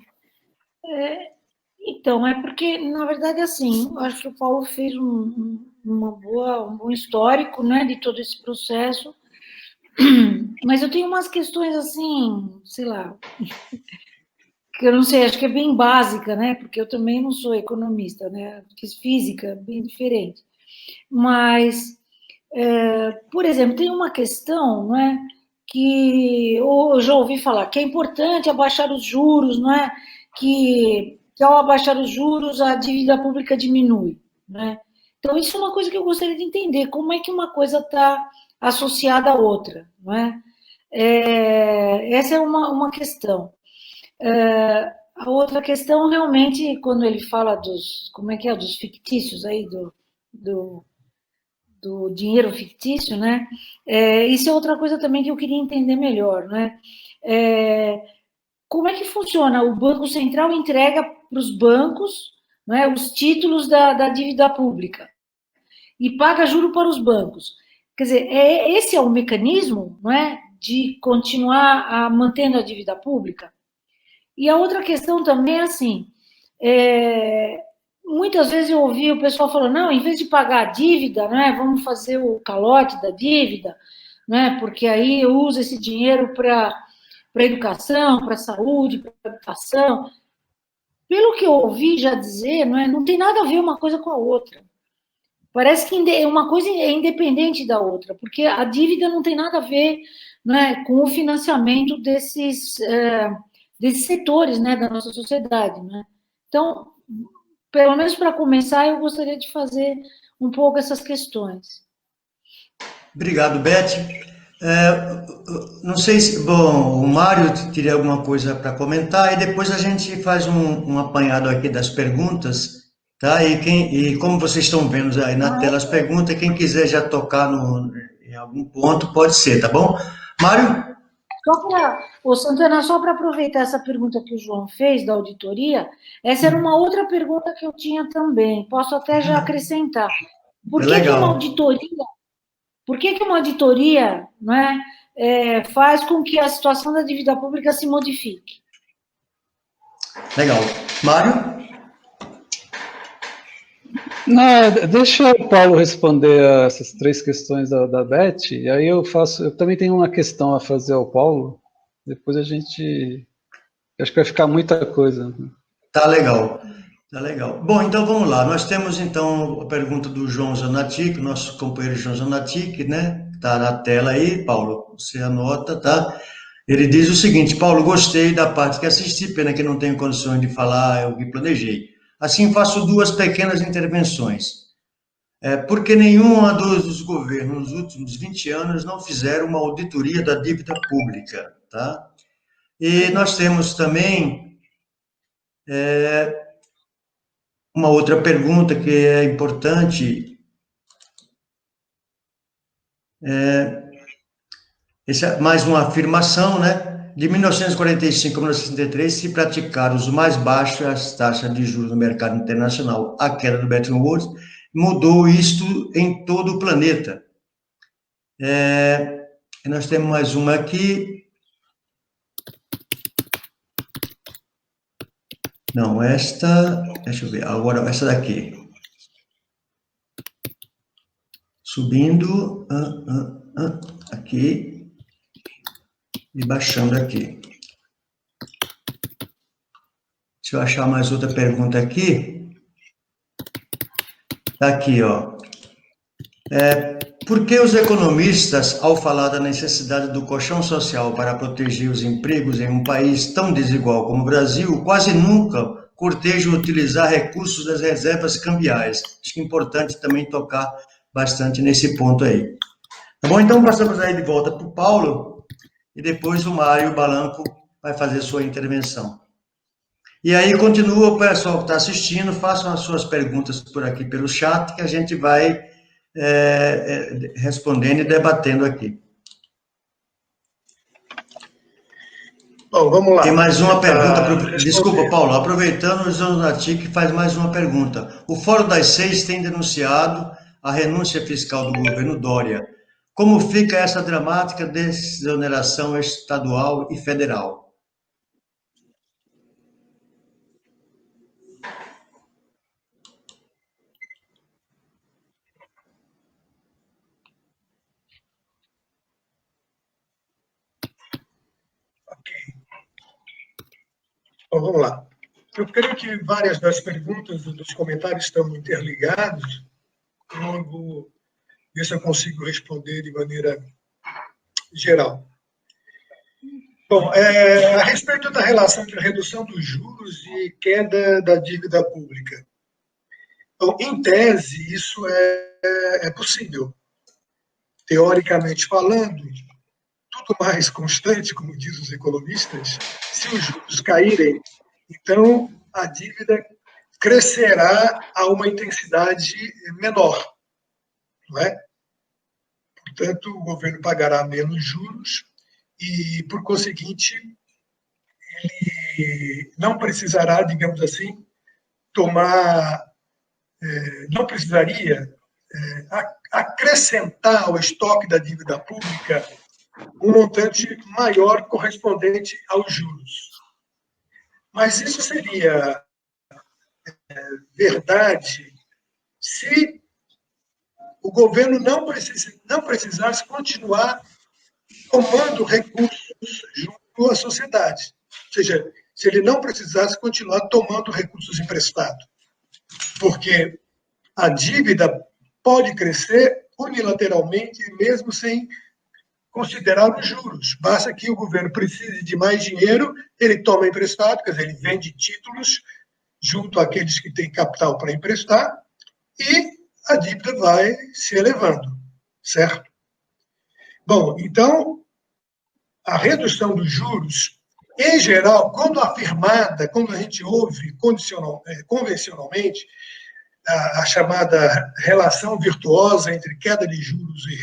Então, é porque, na verdade, assim, eu acho que o Paulo fez um bom histórico, né, de todo esse processo, mas eu tenho umas questões, assim, sei lá, que eu não sei, acho que é bem básica, né, porque eu também não sou economista, né, fiz física, bem diferente. Mas, por exemplo, tem uma questão, né, que eu já ouvi falar, que é importante abaixar os juros, não é? Que ao abaixar os juros, a dívida pública diminui, né? Então, isso é uma coisa que eu gostaria de entender, como é que uma coisa está associada à outra, não é? Essa é uma questão. A outra questão, realmente, quando ele fala dos fictícios aí, do dinheiro fictício, né? Isso é outra coisa também que eu queria entender melhor, né? Como é que funciona? O Banco Central entrega para os bancos, né, os títulos da dívida pública e paga juro para os bancos. Quer dizer, esse é o mecanismo, não é, de continuar mantendo a dívida pública? E a outra questão também é assim, muitas vezes eu ouvi o pessoal falando, não, em vez de pagar a dívida, né, vamos fazer o calote da dívida, né, porque aí eu uso esse dinheiro para educação, para saúde, para habitação. Pelo que eu ouvi já dizer, não tem nada a ver uma coisa com a outra. Parece que uma coisa é independente da outra, porque a dívida não tem nada a ver, né, com o financiamento desses setores, né, da nossa sociedade, né? Então, pelo menos para começar, eu gostaria de fazer um pouco essas questões. Obrigado, Beth. Não sei se, bom, o Mário teria alguma coisa para comentar e depois a gente faz um apanhado aqui das perguntas, tá? E como vocês estão vendo aí na tela as perguntas, quem quiser já tocar em algum ponto, pode ser, tá bom? Mário? Santana, só para aproveitar essa pergunta que o João fez da auditoria, essa era uma outra pergunta que eu tinha também, posso até já acrescentar. Por que que uma auditoria, né, faz com que a situação da dívida pública se modifique? Legal. Mário? Não, deixa o Paulo responder essas 3 questões da Beth, e aí eu também tenho uma questão a fazer ao Paulo, depois acho que vai ficar muita coisa. Tá legal. Tá legal. Bom, então vamos lá. Nós temos então a pergunta do João Zanatic, nosso companheiro João Zanatic, né? Está na tela aí, Paulo. Você anota, tá? Ele diz o seguinte: Paulo, gostei da parte que assisti, pena que não tenho condições de falar, eu que planejei. Assim, faço 2 pequenas intervenções. Porque nenhuma dos governos nos últimos 20 anos não fizeram uma auditoria da dívida pública, tá? E nós temos também uma outra pergunta que é importante. Essa é mais uma afirmação, né? De 1945 a 1963, se praticaram os mais baixas taxas de juros no mercado internacional. A queda do Bretton Woods mudou isto em todo o planeta. Nós temos mais uma aqui. Não, esta... Deixa eu ver. Agora, essa daqui. Subindo. Aqui. E baixando aqui. Deixa eu achar mais outra pergunta aqui. Tá aqui, ó. Por que os economistas, ao falar da necessidade do colchão social para proteger os empregos em um país tão desigual como o Brasil, quase nunca cortejam utilizar recursos das reservas cambiais? Acho que é importante também tocar bastante nesse ponto aí. Tá bom? Então, passamos aí de volta para o Paulo, e depois o Mário Balanco vai fazer sua intervenção. E aí, continua, o pessoal que está assistindo, façam as suas perguntas por aqui pelo chat, que a gente vai respondendo e debatendo aqui. Bom, vamos lá. Tem mais uma pergunta. Desculpa, Paulo, aproveitando, o João Natic faz mais uma pergunta. O Fórum das 6 tem denunciado a renúncia fiscal do governo Dória. Como fica essa dramática desoneração estadual e federal? Bom, vamos lá. Eu creio que várias das perguntas e dos comentários estão interligados. Logo, ver se eu consigo responder de maneira geral. Bom, a respeito da relação entre a redução dos juros e queda da dívida pública. Então, em tese, isso é possível. Teoricamente falando, tudo mais constante, como dizem os economistas, se os juros caírem, então a dívida crescerá a uma intensidade menor, não é? Portanto, o governo pagará menos juros e, por conseguinte, ele não precisará, digamos assim, não precisaria acrescentar ao estoque da dívida pública um montante maior correspondente aos juros. Mas isso seria verdade se o governo não precisasse continuar tomando recursos junto à sociedade. Ou seja, se ele não precisasse continuar tomando recursos emprestados. Porque a dívida pode crescer unilateralmente, mesmo sem considerar os juros. Basta que o governo precise de mais dinheiro, ele toma emprestado, quer dizer, ele vende títulos junto àqueles que têm capital para emprestar, e a dívida vai se elevando, certo? Bom, então, a redução dos juros, em geral, quando afirmada, quando a gente ouve convencionalmente, a chamada relação virtuosa entre queda de juros e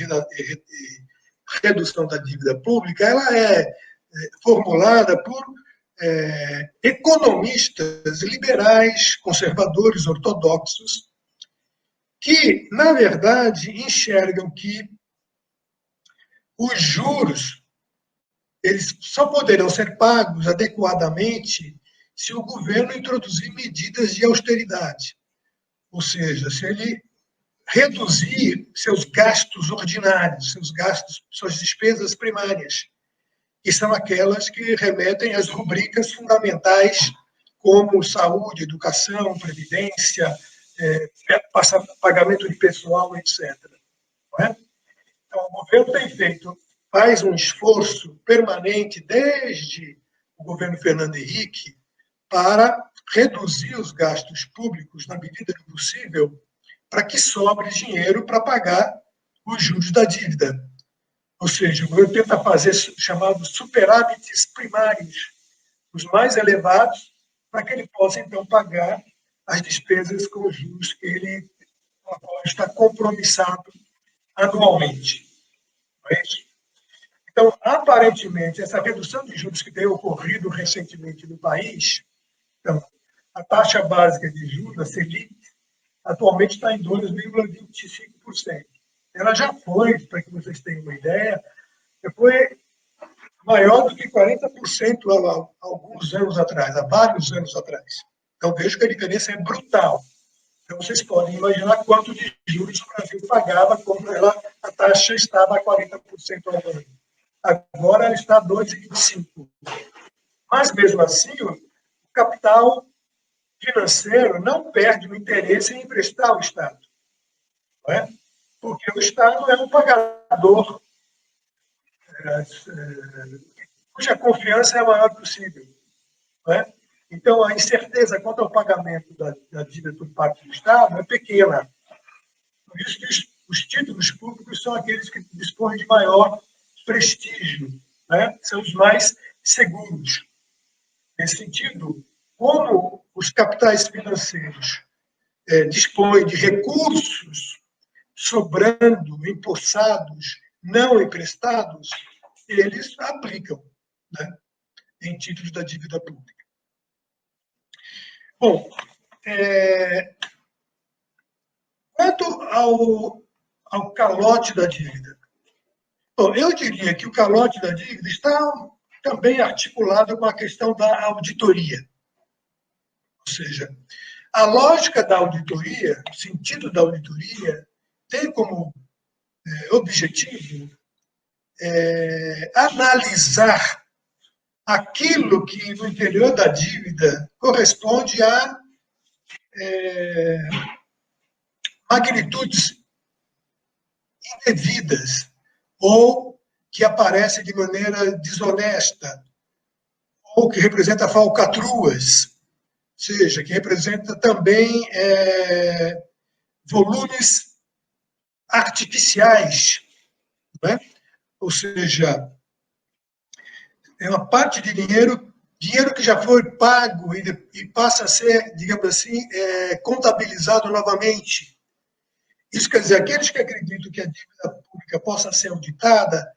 redução da dívida pública, ela é formulada por economistas liberais, conservadores, ortodoxos, que, na verdade, enxergam que os juros eles só poderão ser pagos adequadamente se o governo introduzir medidas de austeridade. Ou seja, se ele reduzir seus gastos ordinários, seus gastos, suas despesas primárias, que são aquelas que remetem às rubricas fundamentais, como saúde, educação, previdência, pagamento de pessoal, etc. Não é? Então, o governo faz um esforço permanente desde o governo Fernando Henrique para reduzir os gastos públicos na medida do possível, para que sobre dinheiro para pagar os juros da dívida. Ou seja, o governo tenta fazer chamados superávites primários, os mais elevados, para que ele possa, então, pagar as despesas com os juros que ele está compromissado anualmente. Não é isso? Então, aparentemente, essa redução de juros que tem ocorrido recentemente no país, então, a taxa básica de juros, a Selic, atualmente está em 2,25%. Ela já foi, para que vocês tenham uma ideia, foi maior do que 40% há alguns anos atrás, há vários anos atrás. Então, vejo que a diferença é brutal. Então, vocês podem imaginar quanto de juros o Brasil pagava quando a taxa estava a 40% ao ano. Agora ela está a 2,25%. Mas, mesmo assim, o capital financeiro não perde o interesse em emprestar ao Estado. Não é? Porque o Estado é um pagador cuja confiança é a maior possível. Não é? Então, a incerteza quanto ao pagamento da dívida por parte do Estado é pequena. Por isso que os títulos públicos são aqueles que dispõem de maior prestígio, né? São os mais seguros. Nesse sentido, como os capitais financeiros dispõem de recursos sobrando, empossados, não emprestados, eles aplicam, né, em títulos da dívida pública. Bom, quanto ao calote da dívida, bom, eu diria que o calote da dívida está também articulado com a questão da auditoria. Ou seja, a lógica da auditoria, o sentido da auditoria, tem como objetivo analisar aquilo que, no interior da dívida, corresponde a magnitudes indevidas ou que aparecem de maneira desonesta ou que representa falcatruas, ou seja, que representa também volumes artificiais, né? Ou seja, é uma parte de dinheiro que já foi pago e passa a ser, digamos assim, contabilizado novamente. Isso quer dizer, aqueles que acreditam que a dívida pública possa ser auditada,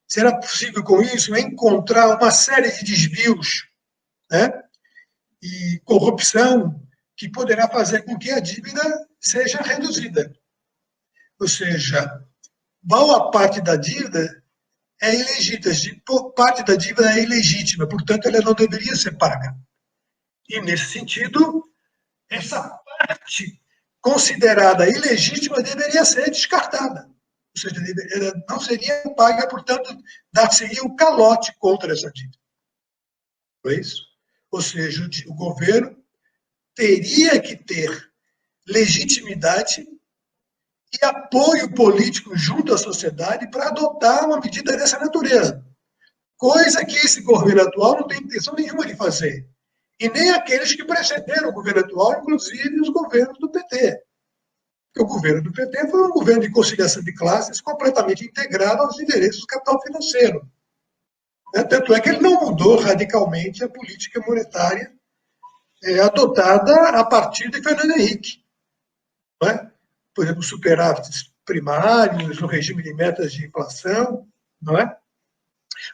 será possível com isso encontrar uma série de desvios, né, e corrupção que poderá fazer com que a dívida seja reduzida. Ou seja, boa parte da dívida é ilegítima, parte da dívida é ilegítima, portanto, ela não deveria ser paga. E, nesse sentido, essa parte considerada ilegítima deveria ser descartada. Ou seja, ela não seria paga, portanto, dar-se-ia um calote contra essa dívida. Não é isso? Ou seja, o governo teria que ter legitimidade e apoio político junto à sociedade para adotar uma medida dessa natureza. Coisa que esse governo atual não tem intenção nenhuma de fazer. E nem aqueles que precederam o governo atual, inclusive os governos do PT. Porque o governo do PT foi um governo de conciliação de classes completamente integrado aos interesses do capital financeiro. Tanto é que ele não mudou radicalmente a política monetária adotada a partir de Fernando Henrique. Não é? Por exemplo, superávites primários, o regime de metas de inflação, não é?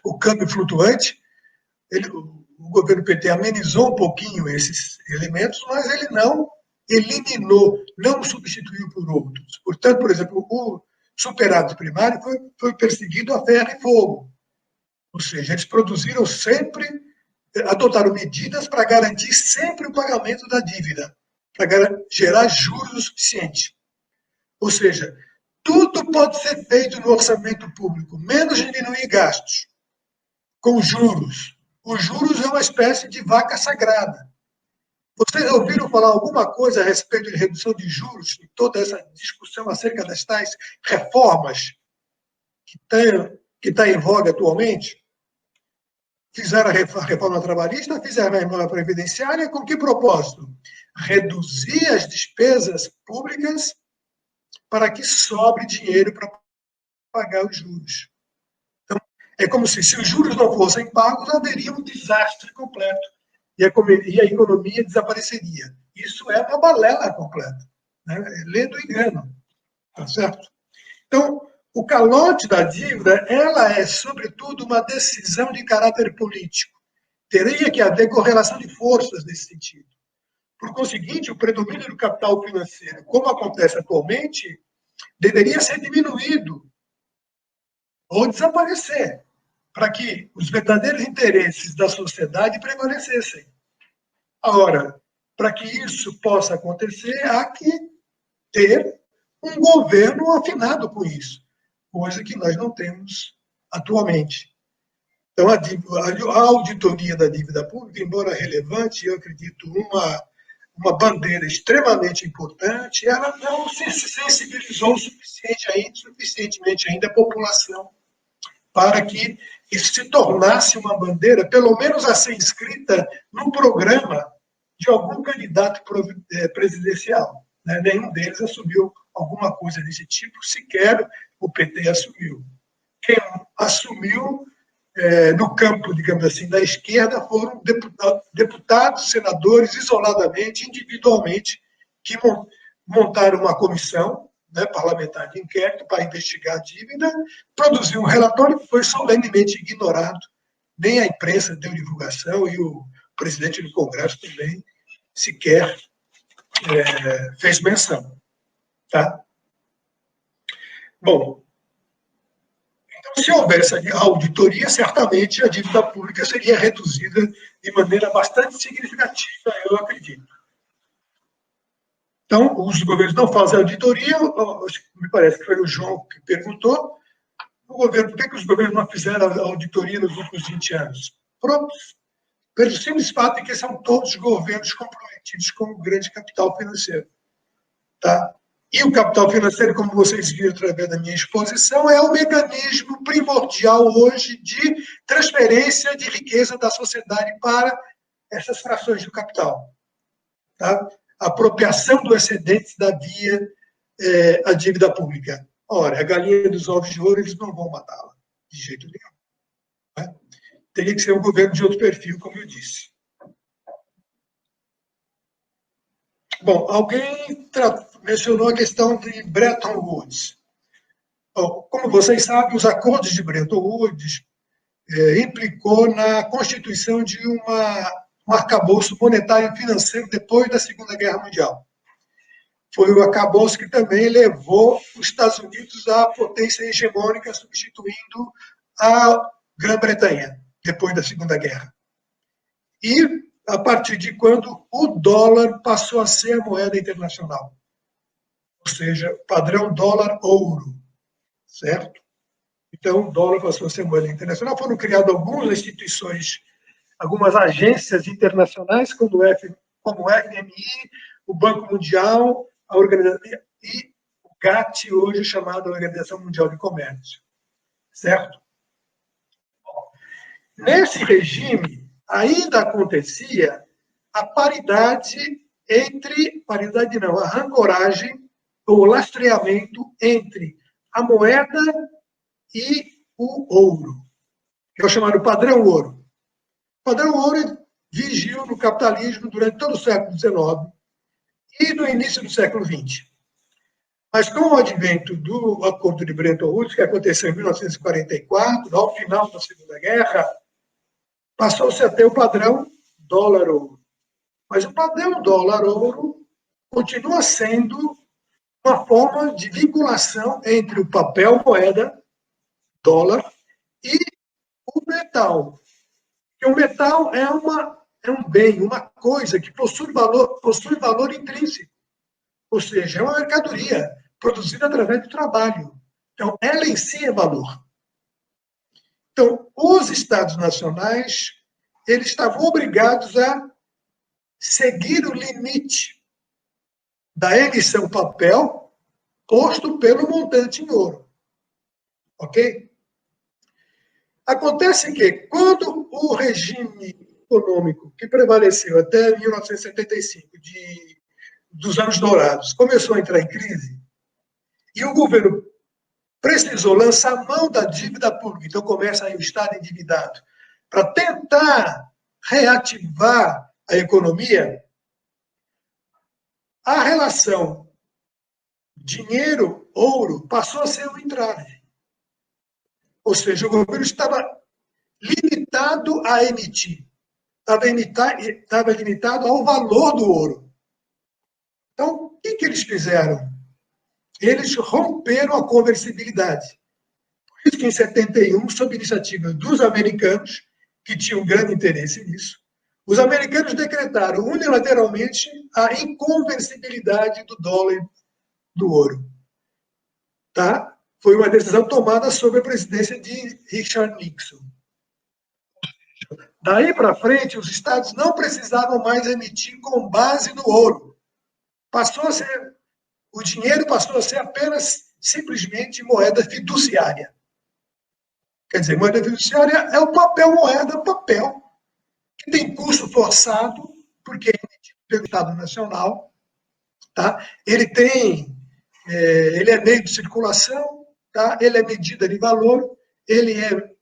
O câmbio flutuante. O governo PT amenizou um pouquinho esses elementos, mas ele não eliminou, não substituiu por outros. Portanto, por exemplo, o superávit primário foi perseguido a ferro e fogo. Ou seja, eles produziram sempre, adotaram medidas para garantir sempre o pagamento da dívida, para gerar juros o suficiente. Ou seja, tudo pode ser feito no orçamento público, menos diminuir gastos, com juros. Os juros é uma espécie de vaca sagrada. Vocês ouviram falar alguma coisa a respeito de redução de juros, em toda essa discussão acerca das tais reformas que está em voga atualmente? Fizeram a reforma trabalhista, fizeram a reforma previdenciária, com que propósito? Reduzir as despesas públicas para que sobre dinheiro para pagar os juros. Então, é como se os juros não fossem pagos, haveria um desastre completo. E a economia desapareceria. Isso é uma balela completa. Né? É lei do engano. Tá certo? Então, o calote da dívida, ela é, sobretudo, uma decisão de caráter político. Teria que haver correlação de forças nesse sentido. Por conseguinte, o predomínio do capital financeiro, como acontece atualmente, deveria ser diminuído ou desaparecer, para que os verdadeiros interesses da sociedade prevalecessem. Agora, para que isso possa acontecer, há que ter um governo afinado com isso, coisa que nós não temos atualmente. Então, a auditoria da dívida pública, embora relevante, eu acredito uma bandeira extremamente importante, ela não se sensibilizou suficientemente ainda a população para que isso se tornasse uma bandeira, pelo menos a ser inscrita no programa de algum candidato presidencial. Né? Nenhum deles assumiu alguma coisa desse tipo, sequer o PT assumiu. Quem assumiu no campo, digamos assim, da esquerda foram deputados, senadores, isoladamente, individualmente, que montaram uma comissão, né, parlamentar de inquérito para investigar a dívida, produziu um relatório que foi solenemente ignorado, nem a imprensa deu divulgação e o presidente do Congresso também sequer fez menção. Tá? Bom, então, se houvesse a auditoria, certamente a dívida pública seria reduzida de maneira bastante significativa, eu acredito. Então, os governos não fazem auditoria, me parece que foi o João que perguntou, por que os governos não fizeram a auditoria nos últimos 20 anos? Pronto, pelo simples fato de que são todos governos comprometidos com o grande capital financeiro. Tá? E o capital financeiro, como vocês viram através da minha exposição, é o mecanismo primordial hoje de transferência de riqueza da sociedade para essas frações do capital. Tá? A apropriação do excedente da via a dívida pública. Ora, a galinha dos ovos de ouro, eles não vão matá-la, de jeito nenhum. Né? Teria que ser um governo de outro perfil, como eu disse. Bom, alguém mencionou a questão de Bretton Woods. Bom, como vocês sabem, os acordos de Bretton Woods implicou na constituição de um arcabouço monetário e financeiro depois da Segunda Guerra Mundial. Foi o arcabouço que também levou os Estados Unidos à potência hegemônica, substituindo a Grã-Bretanha, depois da Segunda Guerra. E a partir de quando o dólar passou a ser a moeda internacional. Ou seja, padrão dólar-ouro, certo? Então, o dólar passou a ser a moeda internacional. Foram criadas algumas instituições, algumas agências internacionais, como o FMI, o Banco Mundial, a Organização, e o GATT, hoje chamada Organização Mundial de Comércio. Certo? Nesse regime, ainda acontecia a a ancoragem ou lastreamento entre a moeda e o ouro, que é o chamado padrão ouro. O padrão ouro vigiu no capitalismo durante todo o século XIX e no início do século XX. Mas com o advento do Acordo de Bretton Woods, que aconteceu em 1944, ao final da Segunda Guerra, passou-se a ter o padrão dólar-ouro. Mas o padrão dólar-ouro continua sendo uma forma de vinculação entre o papel moeda, dólar, e o metal. Porque o metal é um bem, uma coisa que possui valor intrínseco. Ou seja, é uma mercadoria produzida através do trabalho. Então, ela em si é valor. Então, os Estados nacionais, eles estavam obrigados a seguir o limite da emissão papel posto pelo montante em ouro. Ok? Acontece que, quando o regime econômico que prevaleceu até 1975, dos anos dourados, começou a entrar em crise, e o governo precisou lançar a mão da dívida pública, então começa aí o Estado endividado, para tentar reativar a economia, a relação dinheiro-ouro passou a ser um entrave. Ou seja, o governo estava limitado a emitir, estava limitado ao valor do ouro. Então, o que eles fizeram? Eles romperam a conversibilidade. Por isso que em 71, sob iniciativa dos americanos, que tinham grande interesse nisso, os americanos decretaram unilateralmente a inconversibilidade do dólar do ouro. Tá? Foi uma decisão tomada sob a presidência de Richard Nixon. Daí para frente, os estados não precisavam mais emitir com base no ouro. O dinheiro passou a ser apenas, simplesmente, moeda fiduciária. Quer dizer, moeda fiduciária é o papel moeda, papel, que tem curso forçado, porque é emitido pelo Estado Nacional. Tá? Ele é meio de circulação, tá? Ele é medida de valor, ele é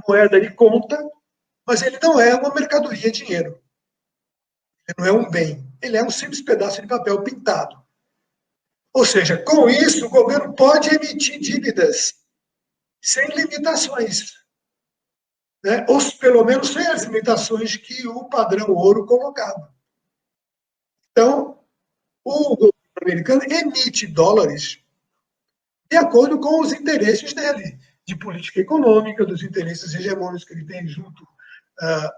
moeda de conta, mas ele não é uma mercadoria dinheiro. Ele não é um bem. Ele é um simples pedaço de papel pintado. Ou seja, com isso, o governo pode emitir dívidas sem limitações. Né? Ou, pelo menos, sem as limitações que o padrão ouro colocava. Então, o governo americano emite dólares de acordo com os interesses dele, de política econômica, dos interesses hegemônicos que ele tem junto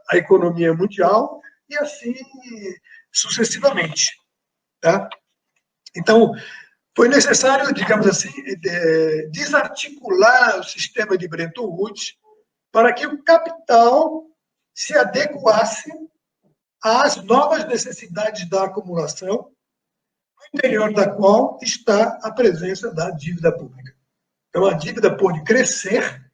à economia mundial, e assim sucessivamente. Tá? Então, foi necessário, digamos assim, desarticular o sistema de Bretton Woods para que o capital se adequasse às novas necessidades da acumulação, no interior da qual está a presença da dívida pública. Então, a dívida pôde crescer,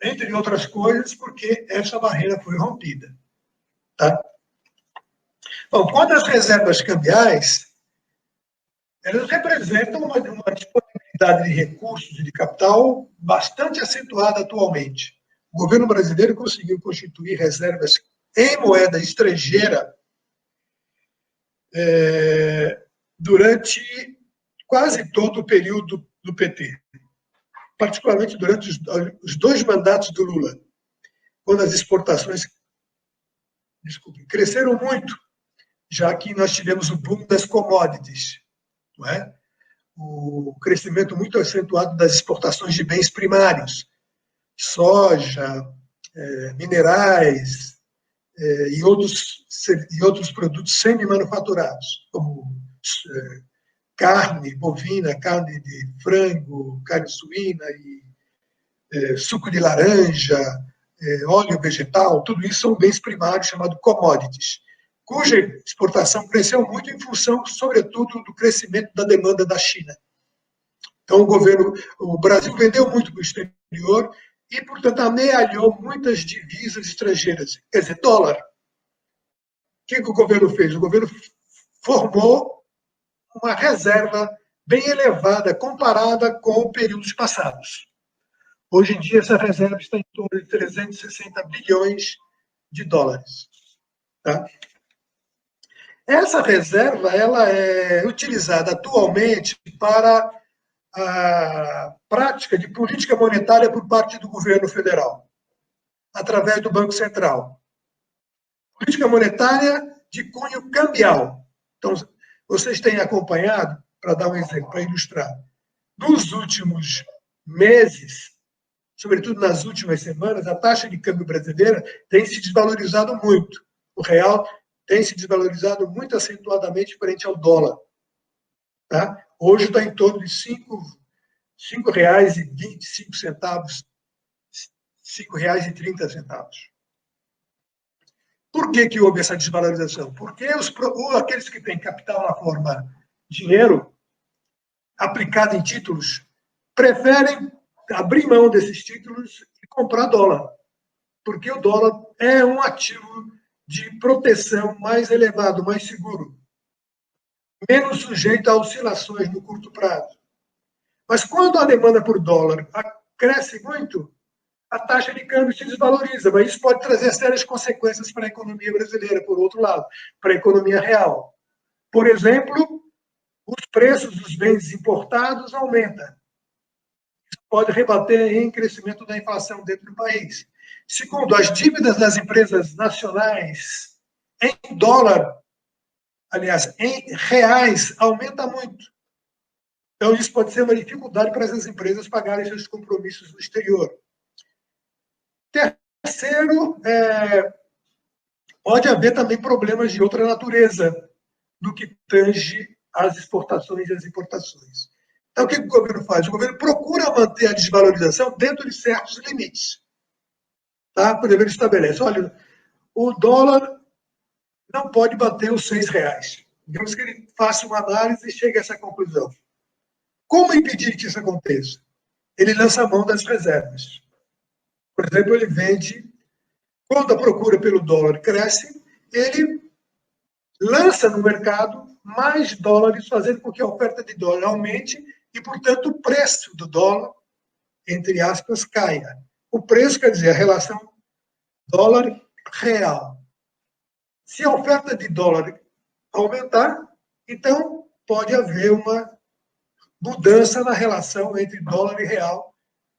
entre outras coisas, porque essa barreira foi rompida. Tá? Bom, quanto às reservas cambiais, elas representam uma disponibilidade de recursos e de capital bastante acentuada atualmente. O governo brasileiro conseguiu constituir reservas em moeda estrangeira durante quase todo o período do PT, particularmente durante os 2 mandatos do Lula, quando as exportações cresceram muito, já que nós tivemos o boom das commodities, não é? O crescimento muito acentuado das exportações de bens primários, soja, minerais e outros produtos semi-manufaturados, como carne bovina, carne de frango, carne suína, e suco de laranja, óleo vegetal, tudo isso são bens primários chamados commodities. cuja exportação cresceu muito em função, sobretudo, do crescimento da demanda da China. Então, o Brasil vendeu muito para o exterior e, portanto, amealhou muitas divisas estrangeiras, quer dizer, dólar. O que o governo fez? O governo formou uma reserva bem elevada comparada com períodos passados. Hoje em dia, essa reserva está em torno de 360 bilhões de dólares. Tá? Essa reserva ela é utilizada atualmente para a prática de política monetária por parte do governo federal, através do Banco Central. Política monetária de cunho cambial. Então, vocês têm acompanhado, para dar um exemplo, para ilustrar, nos últimos meses, sobretudo nas últimas semanas, a taxa de câmbio brasileira tem se desvalorizado muito. O real tem se desvalorizado muito acentuadamente frente ao dólar. Tá? Hoje está em torno de R$ 5,25, R$ 5,30. Por que houve essa desvalorização? Porque aqueles que têm capital na forma dinheiro, aplicado em títulos, preferem abrir mão desses títulos e comprar dólar. Porque o dólar é um ativo de proteção mais elevado, mais seguro, menos sujeito a oscilações no curto prazo. Mas quando a demanda por dólar cresce muito, a taxa de câmbio se desvaloriza, mas isso pode trazer sérias consequências para a economia brasileira, por outro lado, para a economia real. Por exemplo, os preços dos bens importados aumentam. Isso pode rebater em crescimento da inflação dentro do país. Segundo, as dívidas das empresas nacionais em dólar, aliás, em reais, aumenta muito. Então, isso pode ser uma dificuldade para essas empresas pagarem seus compromissos no exterior. Terceiro, pode haver também problemas de outra natureza no que tange às exportações e às importações. Então, o que o governo faz? O governo procura manter a desvalorização dentro de certos limites. Tá? Por exemplo, ele estabelece, olha, o dólar não pode bater os R$ 6. Digamos que ele faça uma análise e chegue a essa conclusão. Como impedir que isso aconteça? Ele lança a mão das reservas. Por exemplo, ele vende, quando a procura pelo dólar cresce, ele lança no mercado mais dólares, fazendo com que a oferta de dólar aumente e, portanto, o preço do dólar, entre aspas, caia. O preço quer dizer a relação dólar-real. Se a oferta de dólar aumentar, então pode haver uma mudança na relação entre dólar e real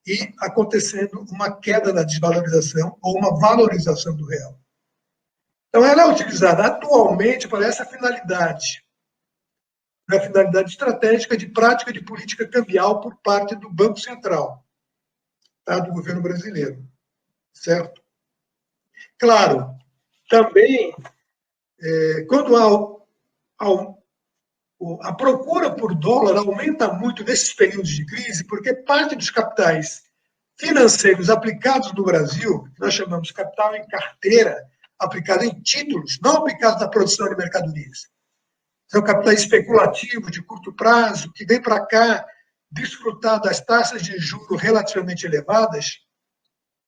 e acontecendo uma queda na desvalorização ou uma valorização do real. Então, ela é utilizada atualmente para essa finalidade, para a finalidade estratégica de prática de política cambial por parte do Banco Central, tá, do governo brasileiro, certo? Claro, também, quando a procura por dólar aumenta muito nesses períodos de crise, porque parte dos capitais financeiros aplicados no Brasil, que nós chamamos de capital em carteira, aplicado em títulos, não aplicado na produção de mercadorias. São capitais especulativos, de curto prazo, que vêm para cá desfrutar das taxas de juros relativamente elevadas.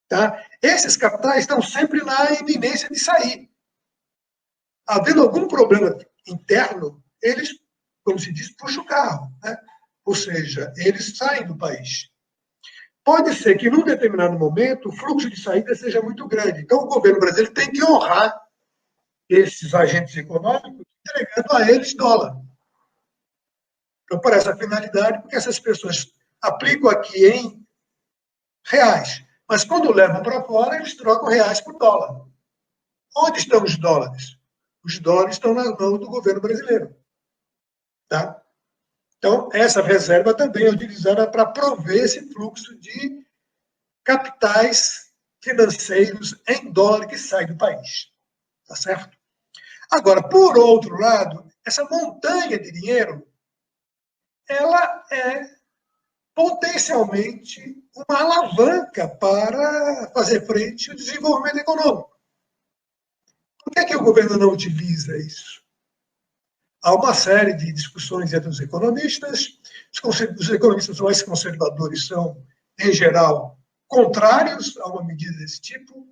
Tá? Esses capitais estão sempre na iminência de sair. Havendo algum problema interno, eles, como se diz, puxam o carro. Né? Ou seja, eles saem do país. Pode ser que, num determinado momento, o fluxo de saída seja muito grande. Então, o governo brasileiro tem que honrar esses agentes econômicos, entregando a eles dólar. Então, para essa finalidade, porque essas pessoas aplicam aqui em reais, mas quando levam para fora, eles trocam reais por dólar. Onde estão os dólares? Os dólares estão nas mãos do governo brasileiro. Tá? Então, essa reserva também é utilizada para prover esse fluxo de capitais financeiros em dólar que sai do país. Tá certo? Agora, por outro lado, essa montanha de dinheiro, ela é potencialmente uma alavanca para fazer frente ao desenvolvimento econômico. Por que o governo não utiliza isso? Há uma série de discussões entre os economistas. Os economistas mais conservadores são, em geral, contrários a uma medida desse tipo.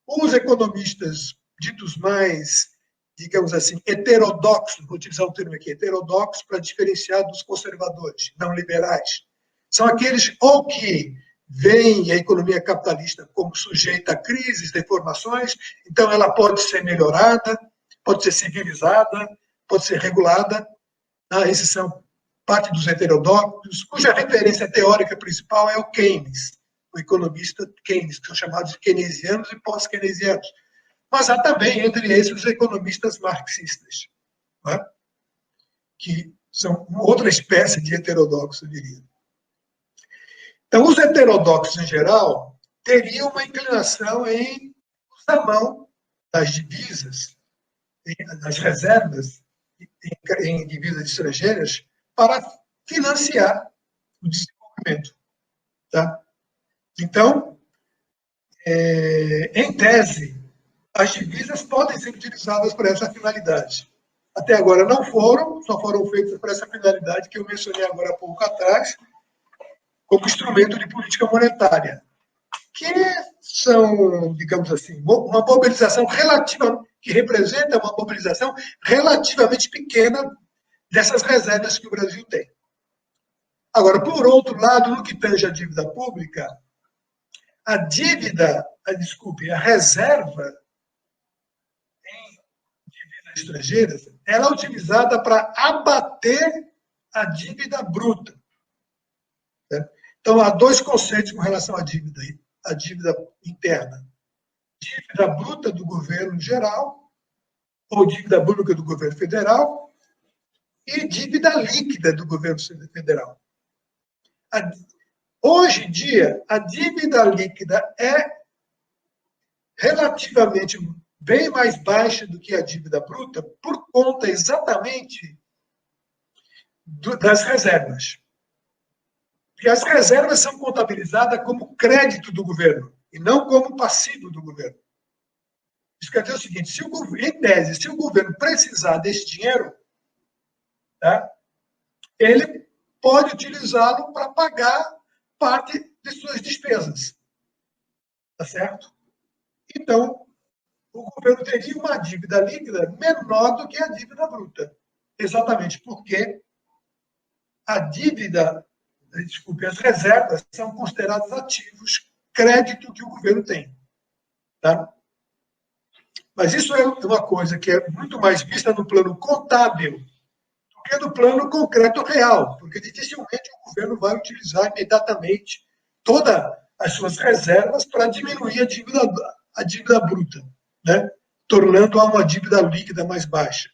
Os economistas ditos mais, digamos assim, heterodoxos, vou utilizar o termo aqui, heterodoxos, para diferenciar dos conservadores, não liberais, são aqueles ou que veem a economia capitalista como sujeita a crises, deformações, então ela pode ser melhorada, pode ser civilizada, pode ser regulada. Esses são parte dos heterodoxos, cuja referência teórica principal é o Keynes, o economista Keynes, que são chamados de keynesianos e pós-keynesianos. Mas há também, entre esses, os economistas marxistas, né? Que são outra espécie de heterodoxo, eu diria. Então, os heterodoxos, em geral, teriam uma inclinação em usar a mão das divisas, das reservas em divisas estrangeiras, para financiar o desenvolvimento. Tá? Então, em tese, as divisas podem ser utilizadas para essa finalidade. Até agora não foram, só foram feitas para essa finalidade que eu mencionei agora há pouco atrás, como instrumento de política monetária, que são, digamos assim, uma mobilização relativa, que representa uma mobilização relativamente pequena dessas reservas que o Brasil tem. Agora, por outro lado, no que tange a dívida pública, a reserva em dívidas estrangeiras, ela é utilizada para abater a dívida bruta. Certo? Então, há dois conceitos com relação à dívida interna. Dívida bruta do governo geral, ou dívida bruta do governo federal, e dívida líquida do governo federal. Hoje em dia, a dívida líquida é relativamente bem mais baixa do que a dívida bruta, por conta exatamente das reservas. Porque as reservas são contabilizadas como crédito do governo, e não como passivo do governo. Isso quer dizer o seguinte, em tese, se o governo precisar desse dinheiro, tá, ele pode utilizá-lo para pagar parte de suas despesas. Tá certo? Então, o governo teria uma dívida líquida menor do que a dívida bruta. Exatamente porque as reservas são consideradas ativos, crédito que o governo tem. Tá? Mas isso é uma coisa que é muito mais vista no plano contábil do que no plano concreto real, porque dificilmente o governo vai utilizar imediatamente todas as suas reservas para diminuir a dívida bruta, né? Tornando-a uma dívida líquida mais baixa.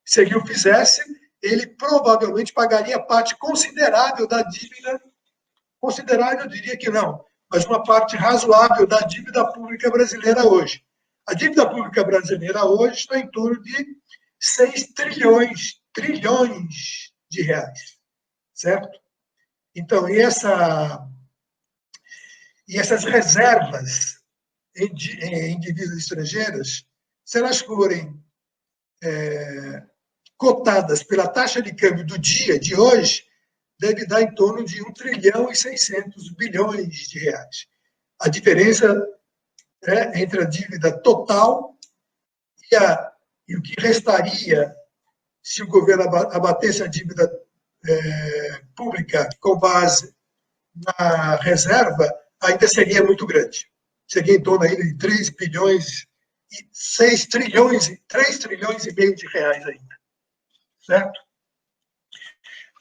Se ele o fizesse, ele provavelmente pagaria parte considerável da dívida, considerável eu diria que não, mas uma parte razoável da dívida pública brasileira hoje. A dívida pública brasileira hoje está em torno de 6 trilhões de reais, certo? Então, e essas reservas em divisas estrangeiras, se elas forem cotadas pela taxa de câmbio do dia de hoje, deve dar em torno de 1 trilhão e 600 bilhões de reais. A diferença entre a dívida total e o que restaria se o governo abatesse a dívida pública com base na reserva, ainda seria muito grande. Seria em torno aí de 3 bilhões e 6 trilhões, 3 trilhões e meio de reais ainda. Certo?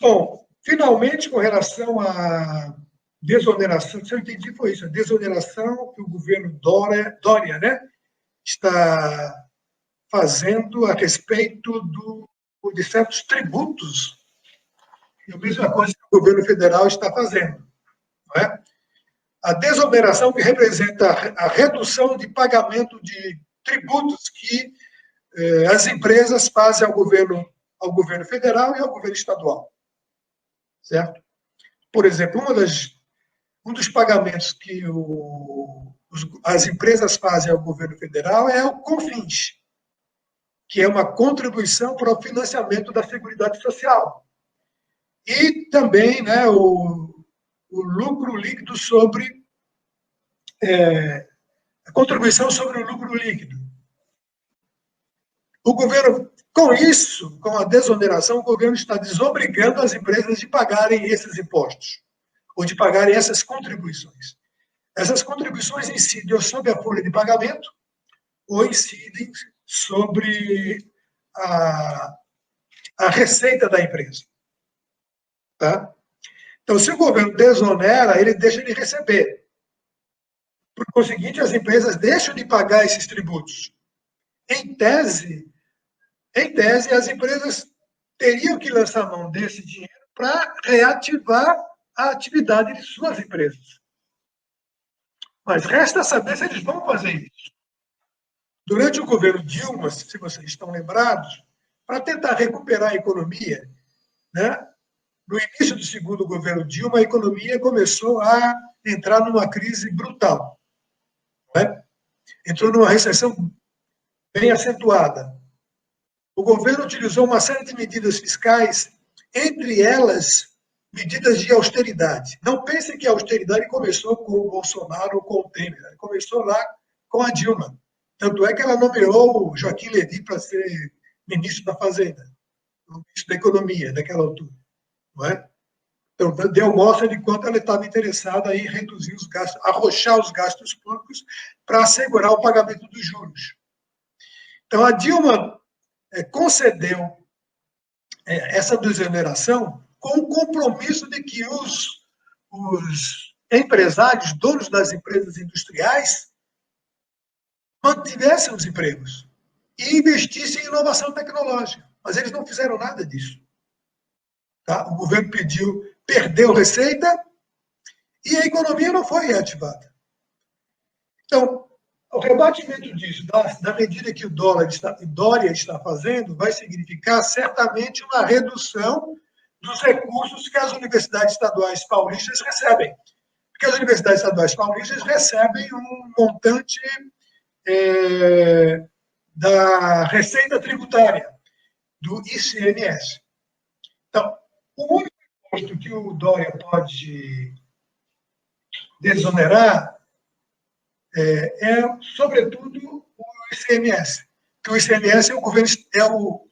Bom, finalmente, com relação à desoneração, se eu entendi, foi isso, a desoneração que o governo Dória, né, está fazendo a respeito de certos tributos, e a mesma coisa que o governo federal está fazendo. Não é? A desoneração que representa a redução de pagamento de tributos que as empresas fazem ao governo federal e ao governo estadual. Certo? Por exemplo, um dos pagamentos que as empresas fazem ao governo federal é o CONFINS, que é uma contribuição para o financiamento da Seguridade Social. E também, né, o lucro líquido sobre... a contribuição sobre o lucro líquido. O governo, com isso, com a desoneração, o governo está desobrigando as empresas de pagarem esses impostos, ou de pagarem essas contribuições. Essas contribuições incidem ou sobre a folha de pagamento, ou incidem sobre a receita da empresa. Tá? Então, se o governo desonera, ele deixa de receber. Por conseguinte, as empresas deixam de pagar esses tributos. Em tese, as empresas teriam que lançar mão desse dinheiro para reativar a atividade de suas empresas. Mas resta saber se eles vão fazer isso. Durante o governo Dilma, se vocês estão lembrados, para tentar recuperar a economia, né? No início do segundo governo Dilma, a economia começou a entrar numa crise brutal. Né? Entrou numa recessão bem acentuada. O governo utilizou uma série de medidas fiscais, entre elas, medidas de austeridade. Não pensem que a austeridade começou com o Bolsonaro ou com o Temer. Ela começou lá com a Dilma. Tanto é que ela nomeou o Joaquim Levy para ser ministro da Fazenda, ministro da Economia, naquela altura. Não é? Então, deu mostra de quanto ela estava interessada em reduzir os gastos, arrochar os gastos públicos para assegurar o pagamento dos juros. Então, a Dilma concedeu essa desoneração com o compromisso de que os empresários, donos das empresas industriais, mantivessem os empregos e investissem em inovação tecnológica. Mas eles não fizeram nada disso. Tá? O governo perdeu receita e a economia não foi reativada. Então, o rebatimento disso, da medida que o Dória está fazendo, vai significar certamente uma redução dos recursos que as universidades estaduais paulistas recebem. Porque as universidades estaduais paulistas recebem um montante da receita tributária, do ICMS. Então, o único imposto que o Dória pode desonerar sobretudo, o ICMS. Que o ICMS é o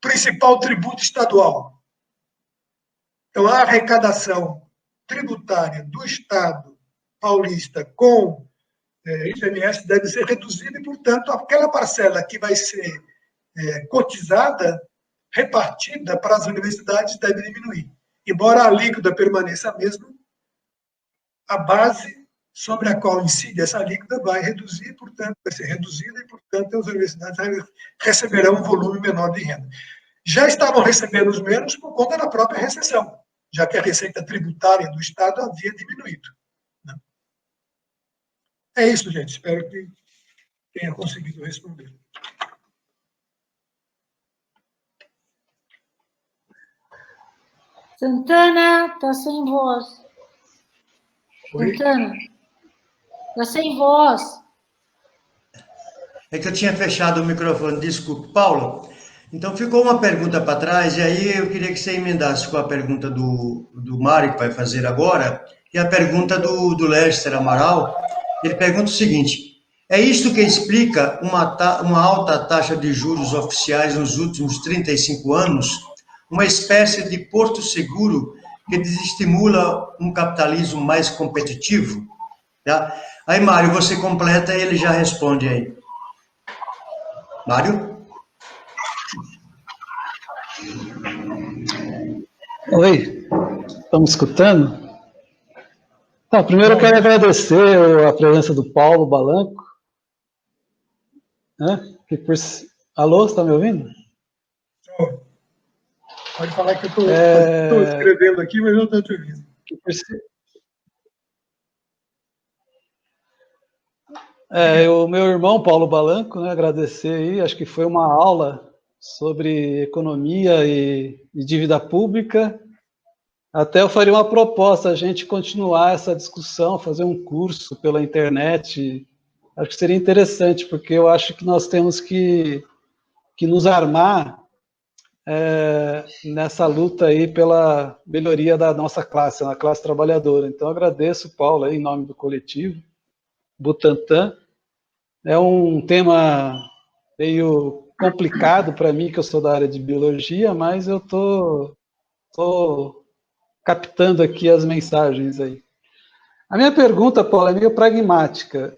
principal tributo estadual. Então, a arrecadação tributária do Estado paulista com ICMS deve ser reduzida e, portanto, aquela parcela que vai ser cotizada, repartida para as universidades, deve diminuir. Embora a alíquota permaneça a mesma, a base sobre a qual incide essa alíquota vai reduzir, portanto, vai ser reduzida e, portanto, as universidades receberão um volume menor de renda. Já estavam recebendo menos por conta da própria recessão, já que a receita tributária do Estado havia diminuído. Né? É isso, gente. Espero que tenha conseguido responder. Santana, está sem voz. Oi? Santana, está sem voz. É que eu tinha fechado o microfone, desculpe. Paulo, então ficou uma pergunta para trás, e aí eu queria que você emendasse com a pergunta do Mário, que vai fazer agora, e a pergunta do Lester Amaral. Ele pergunta o seguinte: é isto que explica uma alta taxa de juros oficiais nos últimos 35 anos? Uma espécie de porto seguro que desestimula um capitalismo mais competitivo? Tá? Aí, Mário, você completa e ele já responde aí. Mário? Oi, estamos escutando? Tá, primeiro eu quero agradecer a presença do Paulo Balanco. Alô, você está me ouvindo? Pode falar que eu estou escrevendo aqui, mas eu não estou te ouvindo. O meu irmão, Paulo Balanco, né, agradecer aí, acho que foi uma aula sobre economia e dívida pública, Até eu faria uma proposta, a gente continuar essa discussão, fazer um curso pela internet. Acho que seria interessante, porque eu acho que nós temos que nos armar nessa luta aí pela melhoria da nossa classe, na classe trabalhadora. Então, eu agradeço, Paulo, aí, em nome do coletivo Butantan. É um tema meio complicado para mim, que eu sou da área de biologia, mas eu tô captando aqui as mensagens aí. A minha pergunta, Paulo, é meio pragmática.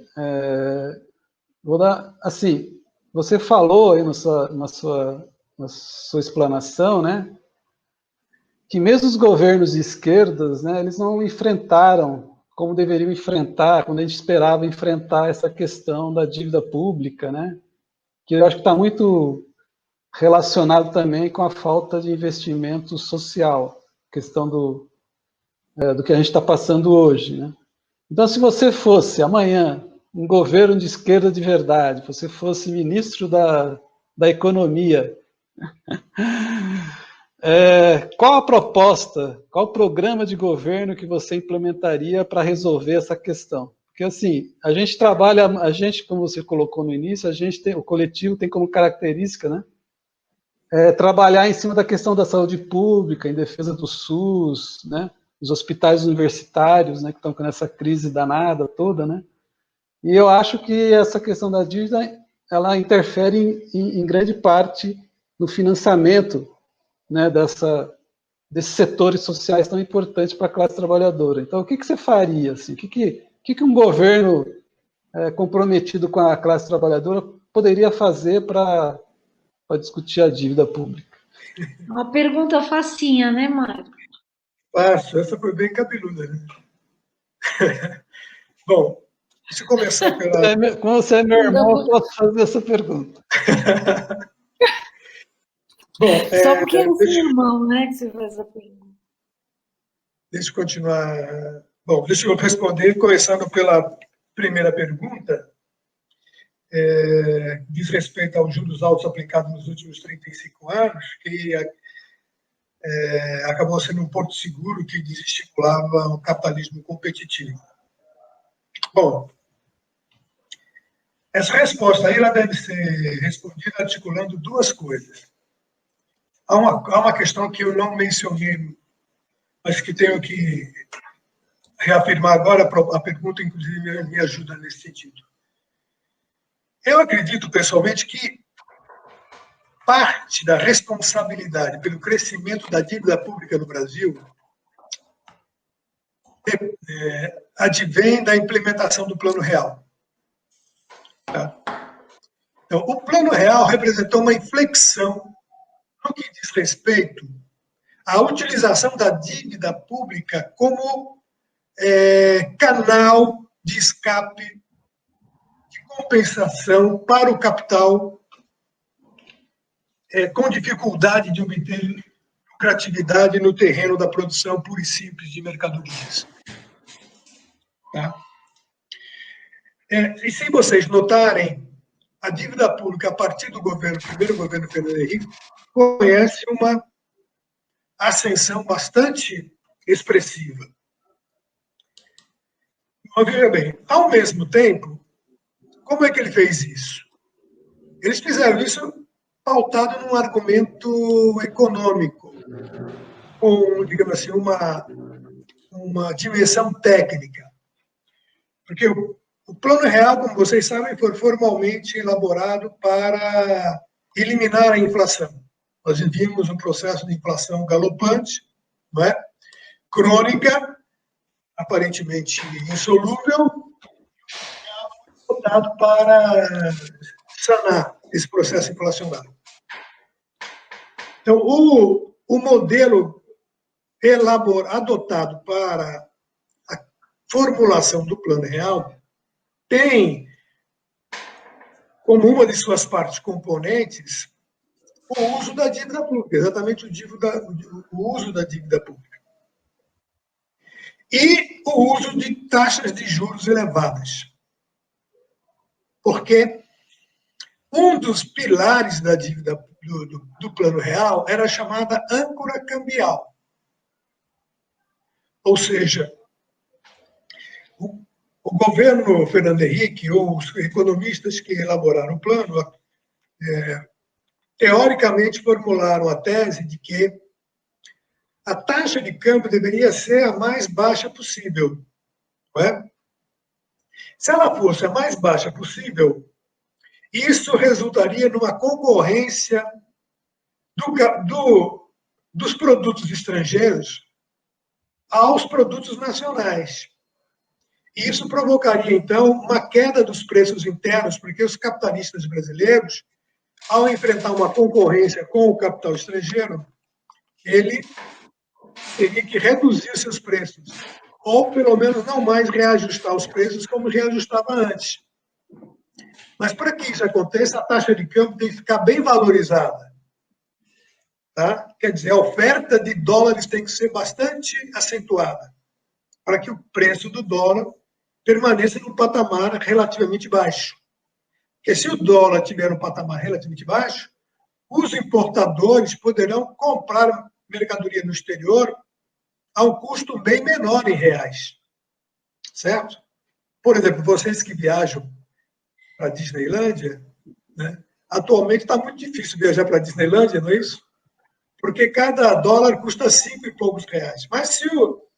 Vou dar, assim, você falou aí na sua explanação, né, que mesmo os governos de esquerdas, né, eles não enfrentaram como deveriam enfrentar, quando a gente esperava enfrentar essa questão da dívida pública, né, que eu acho que está muito relacionado também com a falta de investimento social, questão do que a gente está passando hoje, né? Então, se você fosse amanhã um governo de esquerda de verdade, você fosse ministro da Economia, qual a proposta, qual o programa de governo que você implementaria para resolver essa questão? Porque, assim, a gente trabalha, como você colocou no início, o coletivo tem como característica, né, trabalhar em cima da questão da saúde pública, em defesa do SUS, né, os hospitais universitários, né, que estão com essa crise danada toda, né, e eu acho que essa questão da dívida, ela interfere em grande parte no financiamento, né, desses setores sociais tão importantes para a classe trabalhadora. Então, o que você faria? Assim? O que um governo comprometido com a classe trabalhadora poderia fazer para discutir a dívida pública? Uma pergunta facinha, né, Mário? Fácil, essa foi bem cabeluda, né? Bom, deixa eu começar pela... Como você é meu irmão, eu posso fazer essa pergunta. Bom, só porque é seu irmão, né, que você faz essa pergunta. Deixa eu continuar. Bom, deixa eu responder, começando pela primeira pergunta, diz respeito aos juros altos aplicados nos últimos 35 anos, que acabou sendo um porto seguro que desestimulava o capitalismo competitivo. Bom, essa resposta aí ela deve ser respondida articulando duas coisas. Há uma questão que eu não mencionei, mas que tenho que reafirmar agora, a pergunta, inclusive, me ajuda nesse sentido. Eu acredito, pessoalmente, que parte da responsabilidade pelo crescimento da dívida pública no Brasil advém da implementação do Plano Real. Tá? Então, o Plano Real representou uma inflexão no que diz respeito à utilização da dívida pública como canal de escape, de compensação para o capital com dificuldade de obter lucratividade no terreno da produção pura e simples de mercadorias. Tá? E se vocês notarem, a dívida pública, a partir do primeiro governo Fernando Henrique, conhece uma ascensão bastante expressiva. Mas veja bem, ao mesmo tempo, como é que ele fez isso? Eles fizeram isso pautado num argumento econômico, com, digamos assim, uma dimensão técnica. Porque o Plano Real, como vocês sabem, foi formalmente elaborado para eliminar a inflação. Nós vivíamos um processo de inflação galopante, não é? Crônica, aparentemente insolúvel, votado para sanar esse processo inflacionário. Então, o modelo adotado para a formulação do Plano Real tem como uma de suas partes componentes o uso da dívida pública, exatamente o uso da dívida pública. E o uso de taxas de juros elevadas. Porque um dos pilares da dívida do Plano Real era a chamada âncora cambial. Ou seja, o governo Fernando Henrique, ou os economistas que elaboraram o plano, teoricamente formularam a tese de que a taxa de câmbio deveria ser a mais baixa possível. Não é? Se ela fosse a mais baixa possível, isso resultaria numa concorrência dos produtos estrangeiros aos produtos nacionais. E isso provocaria, então, uma queda dos preços internos, porque os capitalistas brasileiros, ao enfrentar uma concorrência com o capital estrangeiro, ele teria que reduzir seus preços, ou pelo menos não mais reajustar os preços como reajustava antes. Mas para que isso aconteça, a taxa de câmbio tem que ficar bem valorizada. Tá? Quer dizer, a oferta de dólares tem que ser bastante acentuada, para que o preço do dólar permaneça num patamar relativamente baixo. Porque se o dólar tiver um patamar relativamente baixo, os importadores poderão comprar mercadoria no exterior a um custo bem menor em reais. Certo? Por exemplo, vocês que viajam para a Disneylândia, né? Atualmente está muito difícil viajar para a Disneylândia, não é isso? Porque cada dólar custa 5 e poucos reais. Mas se o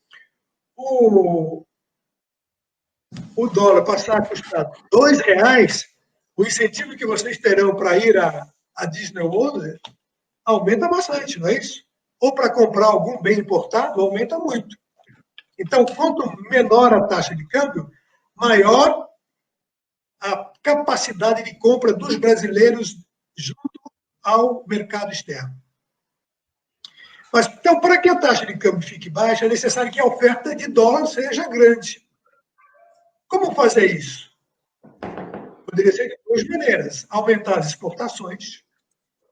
dólar passar a custar R$2, o incentivo que vocês terão para ir à Disney World aumenta bastante, não é isso? Ou para comprar algum bem importado, aumenta muito. Então, quanto menor a taxa de câmbio, maior a capacidade de compra dos brasileiros junto ao mercado externo. Mas, então, para que a taxa de câmbio fique baixa, é necessário que a oferta de dólar seja grande. Como fazer isso? Poderia ser de duas maneiras. Aumentar as exportações,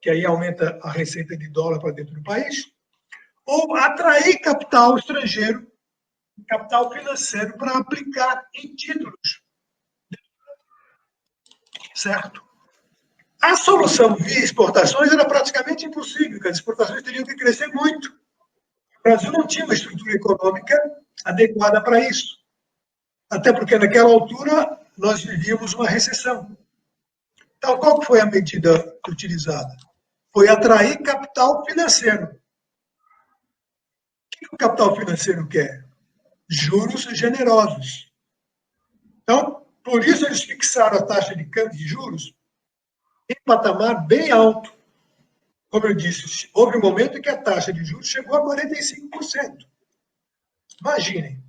que aí aumenta a receita de dólar para dentro do país, ou atrair capital estrangeiro, capital financeiro, para aplicar em títulos. Certo? A solução via exportações era praticamente impossível, porque as exportações teriam que crescer muito. O Brasil não tinha uma estrutura econômica adequada para isso. Até porque, naquela altura, nós vivíamos uma recessão. Então, qual foi a medida utilizada? Foi atrair capital financeiro. O que o capital financeiro quer? Juros generosos. Então, por isso eles fixaram a taxa de câmbio de juros em patamar bem alto. Como eu disse, houve um momento em que a taxa de juros chegou a 45%. Imaginem.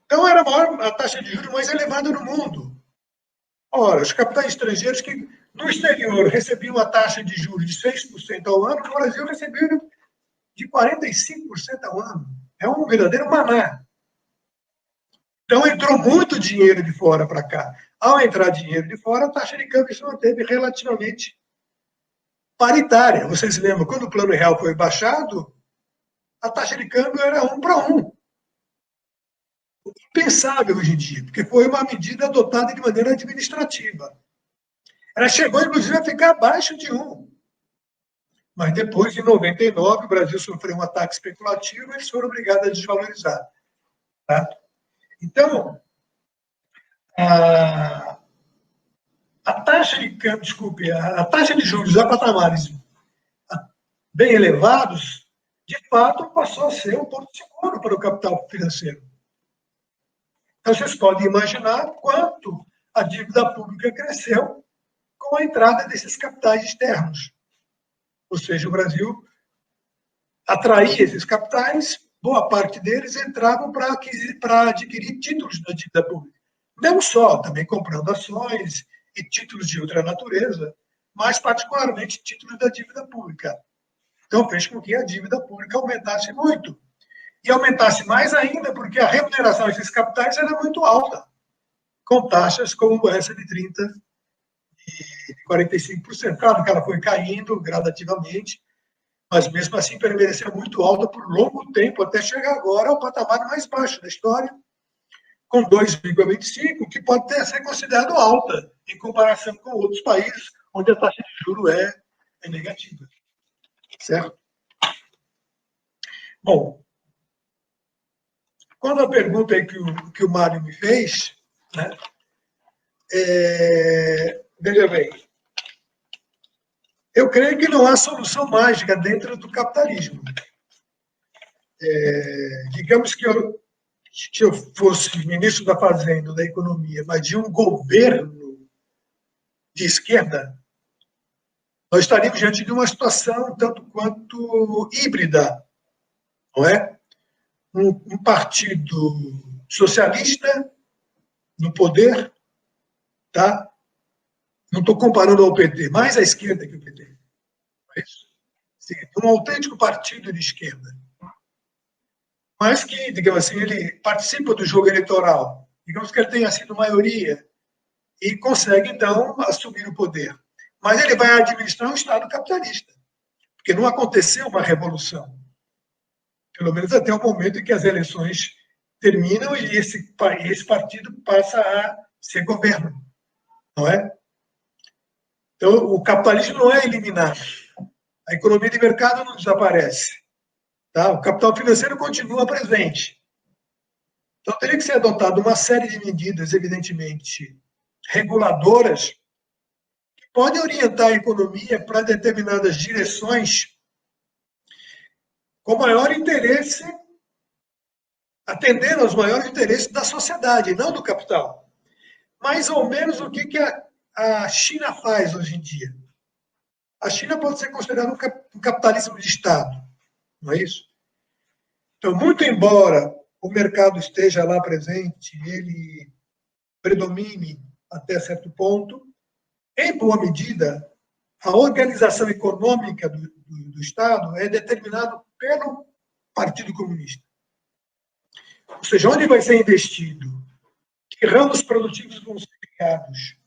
Então, era a taxa de juros mais elevada no mundo. Ora, os capitais estrangeiros que no exterior recebiam a taxa de juros de 6% ao ano, no Brasil receberam de 45% ao ano. É um verdadeiro maná. Então, entrou muito dinheiro de fora para cá. Ao entrar dinheiro de fora, a taxa de câmbio se manteve relativamente paritária. Vocês se lembram, quando o Plano Real foi baixado, a taxa de câmbio era 1 para 1. Impensável hoje em dia, porque foi uma medida adotada de maneira administrativa. Ela chegou, inclusive, a ficar abaixo de 1. Mas depois, em 99, o Brasil sofreu um ataque especulativo e eles foram obrigados a desvalorizar. Tá? Então, a taxa de câmbio, desculpe, a taxa de juros a patamares bem elevados, de fato, passou a ser um ponto seguro para o capital financeiro. Então, vocês podem imaginar quanto a dívida pública cresceu com a entrada desses capitais externos. Ou seja, o Brasil atraía esses capitais, boa parte deles entravam para adquirir títulos da dívida pública. Não só, também comprando ações e títulos de outra natureza, mas particularmente títulos da dívida pública. Então, fez com que a dívida pública aumentasse muito. E aumentasse mais ainda porque a remuneração desses capitais era muito alta, com taxas como essa de 30% e 45%. Claro que ela foi caindo gradativamente, mas mesmo assim permaneceu muito alta por longo tempo, até chegar agora ao patamar mais baixo da história, com 2,25%, que pode até ser considerado alta em comparação com outros países onde a taxa de juros é negativa. Certo? Bom, Quando a pergunta aí que o Mário me fez, né, veja bem, eu creio que não há solução mágica dentro do capitalismo. Digamos que se eu fosse ministro da Fazenda, da Economia, mas de um governo de esquerda, nós estaríamos diante de uma situação tanto quanto híbrida, não é? Um partido socialista no poder, tá? Não estou comparando ao PT, mais à esquerda que o PT. É isso? Sim, um autêntico partido de esquerda. Mas que, digamos assim, ele participa do jogo eleitoral. Digamos que ele tenha sido maioria e consegue, então, assumir o poder. Mas ele vai administrar um Estado capitalista, porque não aconteceu uma revolução. Pelo menos até o momento em que as eleições terminam e esse partido passa a ser governo, não é? Então, o capitalismo não é eliminado. A economia de mercado não desaparece. Tá? O capital financeiro continua presente. Então, teria que ser adotada uma série de medidas, evidentemente, reguladoras, que podem orientar a economia para determinadas direções com maior interesse, atendendo aos maiores interesses da sociedade, não do capital. Mais ou menos o que a China faz hoje em dia. A China pode ser considerada um capitalismo de Estado, não é isso? Então, muito embora o mercado esteja lá presente, ele predomine até certo ponto, em boa medida, a organização econômica do Estado é determinada pelo Partido Comunista. Ou seja, onde vai ser investido, que ramos produtivos vão ser criados,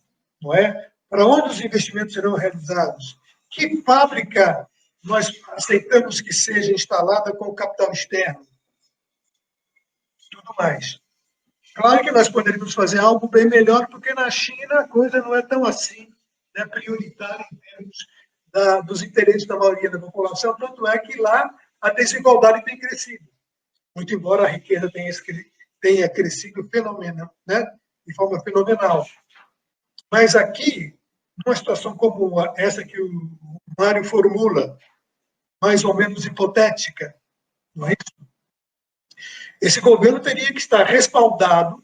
não é? Para onde os investimentos serão realizados, que fábrica nós aceitamos que seja instalada com o capital externo, tudo mais. Claro que nós poderíamos fazer algo bem melhor, porque na China a coisa não é tão assim, né, prioritária em termos dos interesses da maioria da população, tanto é que lá a desigualdade tem crescido, muito embora a riqueza tenha crescido né, de forma fenomenal. Mas aqui, numa situação como essa que o Mário formula, mais ou menos hipotética, não é isso? Esse governo teria que estar respaldado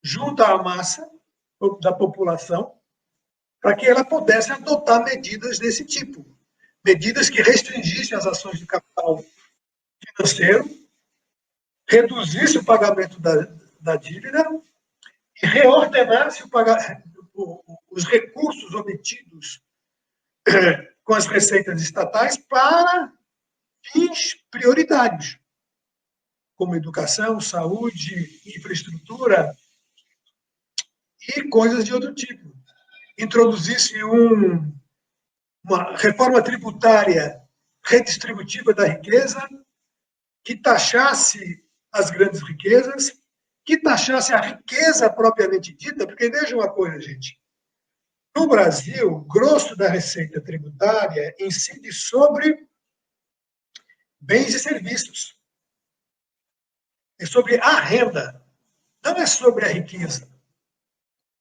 junto à massa da população para que ela pudesse adotar medidas desse tipo. Medidas que restringissem as ações do capital financeiro, reduzisse o pagamento da dívida e reordenasse os recursos obtidos com as receitas estatais para fins prioritários, como educação, saúde, infraestrutura e coisas de outro tipo. Introduzisse uma reforma tributária redistributiva da riqueza, que taxasse as grandes riquezas, que taxasse a riqueza propriamente dita, porque veja uma coisa, gente. No Brasil, o grosso da receita tributária incide sobre bens e serviços. É sobre a renda, não é sobre a riqueza.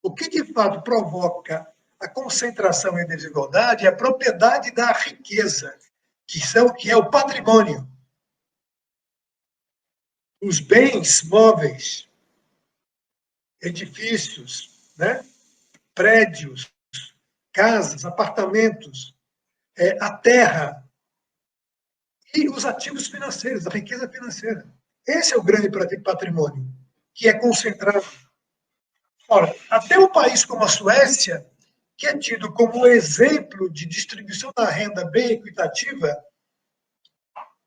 O que, de fato, provoca a concentração e desigualdade é a propriedade da riqueza, que é o patrimônio. Os bens móveis, edifícios, né? Prédios, casas, apartamentos, a terra e os ativos financeiros, a riqueza financeira. Esse é o grande patrimônio, que é concentrado. Ora, até um país como a Suécia, que é tido como exemplo de distribuição da renda bem equitativa,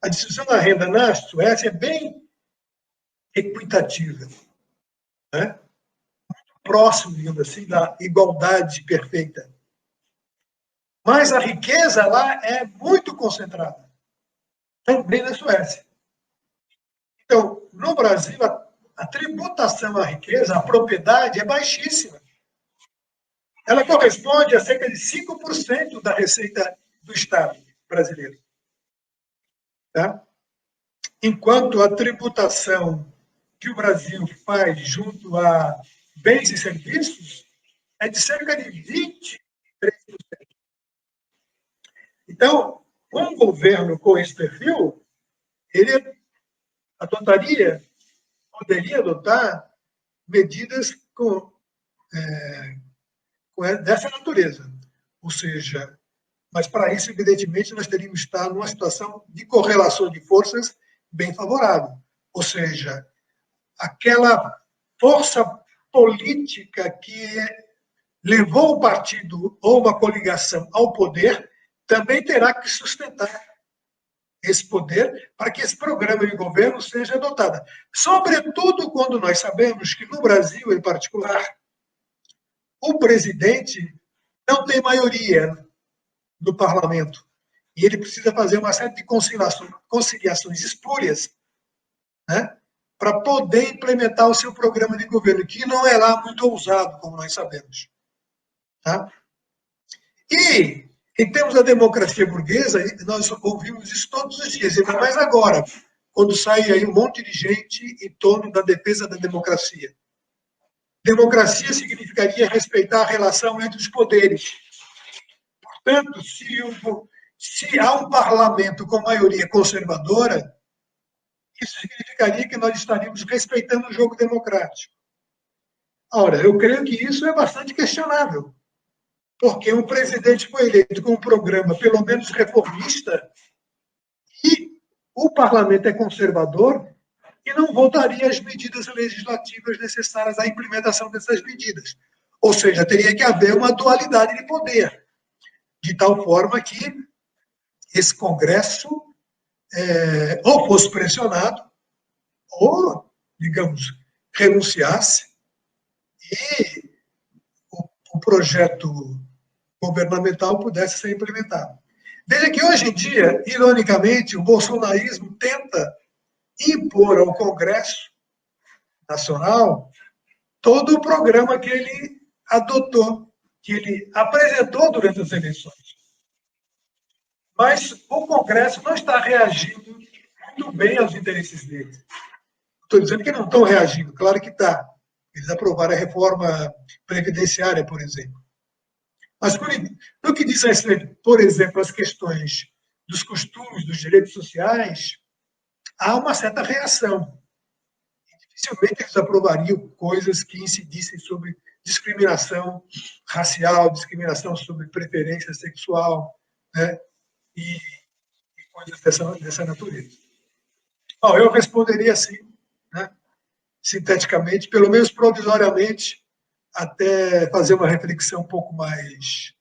a distribuição da renda na Suécia é bem equitativa, né? Muito próximo, digamos assim, da igualdade perfeita. Mas a riqueza lá é muito concentrada, também na Suécia. Então, no Brasil, a tributação à riqueza, à propriedade, é baixíssima. Ela corresponde a cerca de 5% da receita do Estado brasileiro. Tá? Enquanto a tributação que o Brasil faz junto a bens e serviços é de cerca de 23%. Então, um governo com esse perfil, ele poderia adotar medidas dessa natureza. Ou seja, mas para isso, evidentemente, nós teríamos que estar numa situação de correlação de forças bem favorável. Ou seja, aquela força política que levou o partido ou uma coligação ao poder também terá que sustentar esse poder para que esse programa de governo seja adotado. Sobretudo quando nós sabemos que, no Brasil em particular, o presidente não tem maioria no parlamento e ele precisa fazer uma série de conciliações espúrias, né, para poder implementar o seu programa de governo, que não é lá muito ousado, como nós sabemos. Tá? E, em termos da democracia burguesa, nós ouvimos isso todos os dias, ainda mais agora, quando sai aí um monte de gente em torno da defesa da democracia. Democracia significaria respeitar a relação entre os poderes. Portanto, se há um parlamento com maioria conservadora, isso significaria que nós estaríamos respeitando o jogo democrático. Ora, eu creio que isso é bastante questionável, porque um presidente foi eleito com um programa pelo menos reformista e o parlamento é conservador e não votaria as medidas legislativas necessárias à implementação dessas medidas. Ou seja, teria que haver uma dualidade de poder, de tal forma que esse Congresso ou fosse pressionado, ou, digamos, renunciasse, e o projeto governamental pudesse ser implementado. Veja que hoje em dia, ironicamente, o bolsonarismo tenta impor ao Congresso Nacional todo o programa que ele adotou, que ele apresentou durante as eleições. Mas o Congresso não está reagindo muito bem aos interesses dele. Estou dizendo que não estão reagindo, claro que está. Eles aprovaram a reforma previdenciária, por exemplo. Mas, no que diz respeito, por exemplo, às questões dos costumes, dos direitos sociais, há uma certa reação. Dificilmente eles aprovariam coisas que incidissem sobre discriminação racial, discriminação sobre preferência sexual, né? E coisas dessa natureza. Bom, eu responderia assim, né? Sinteticamente, pelo menos provisoriamente, até fazer uma reflexão um pouco mais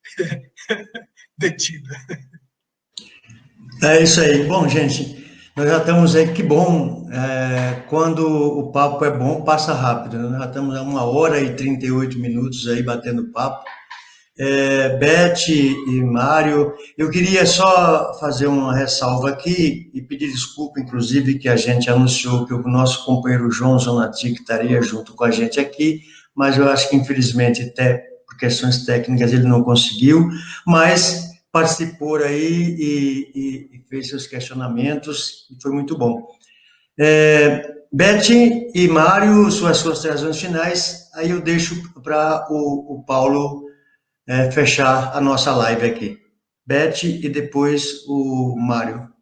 detida. É isso aí. Bom, gente, nós já estamos aí, que bom, quando o papo é bom, passa rápido, né? Já estamos a 1h38 aí batendo papo. Beth e Mário, eu queria só fazer uma ressalva aqui e pedir desculpa, inclusive, que a gente anunciou que o nosso companheiro João Zonatic estaria junto com a gente aqui, mas eu acho que, infelizmente, até por questões técnicas, ele não conseguiu, mas participou aí e fez seus questionamentos, e foi muito bom. Beth e Mário, suas considerações finais, aí eu deixo para o Paulo fechar a nossa live aqui. Beth e depois o Mário.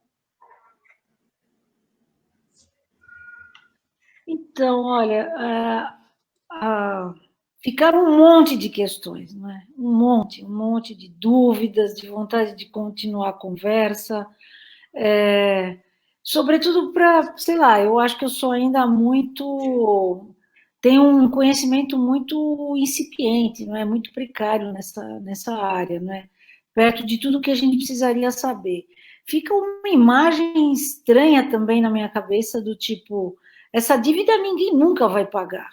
Então, olha, ficaram um monte de questões, não é? Um monte de dúvidas, de vontade de continuar a conversa, sobretudo para, sei lá, eu acho que eu sou ainda tenho um conhecimento muito incipiente, não é? Muito precário nessa área, não é? Perto de tudo que a gente precisaria saber. Fica uma imagem estranha também na minha cabeça do tipo, essa dívida ninguém nunca vai pagar.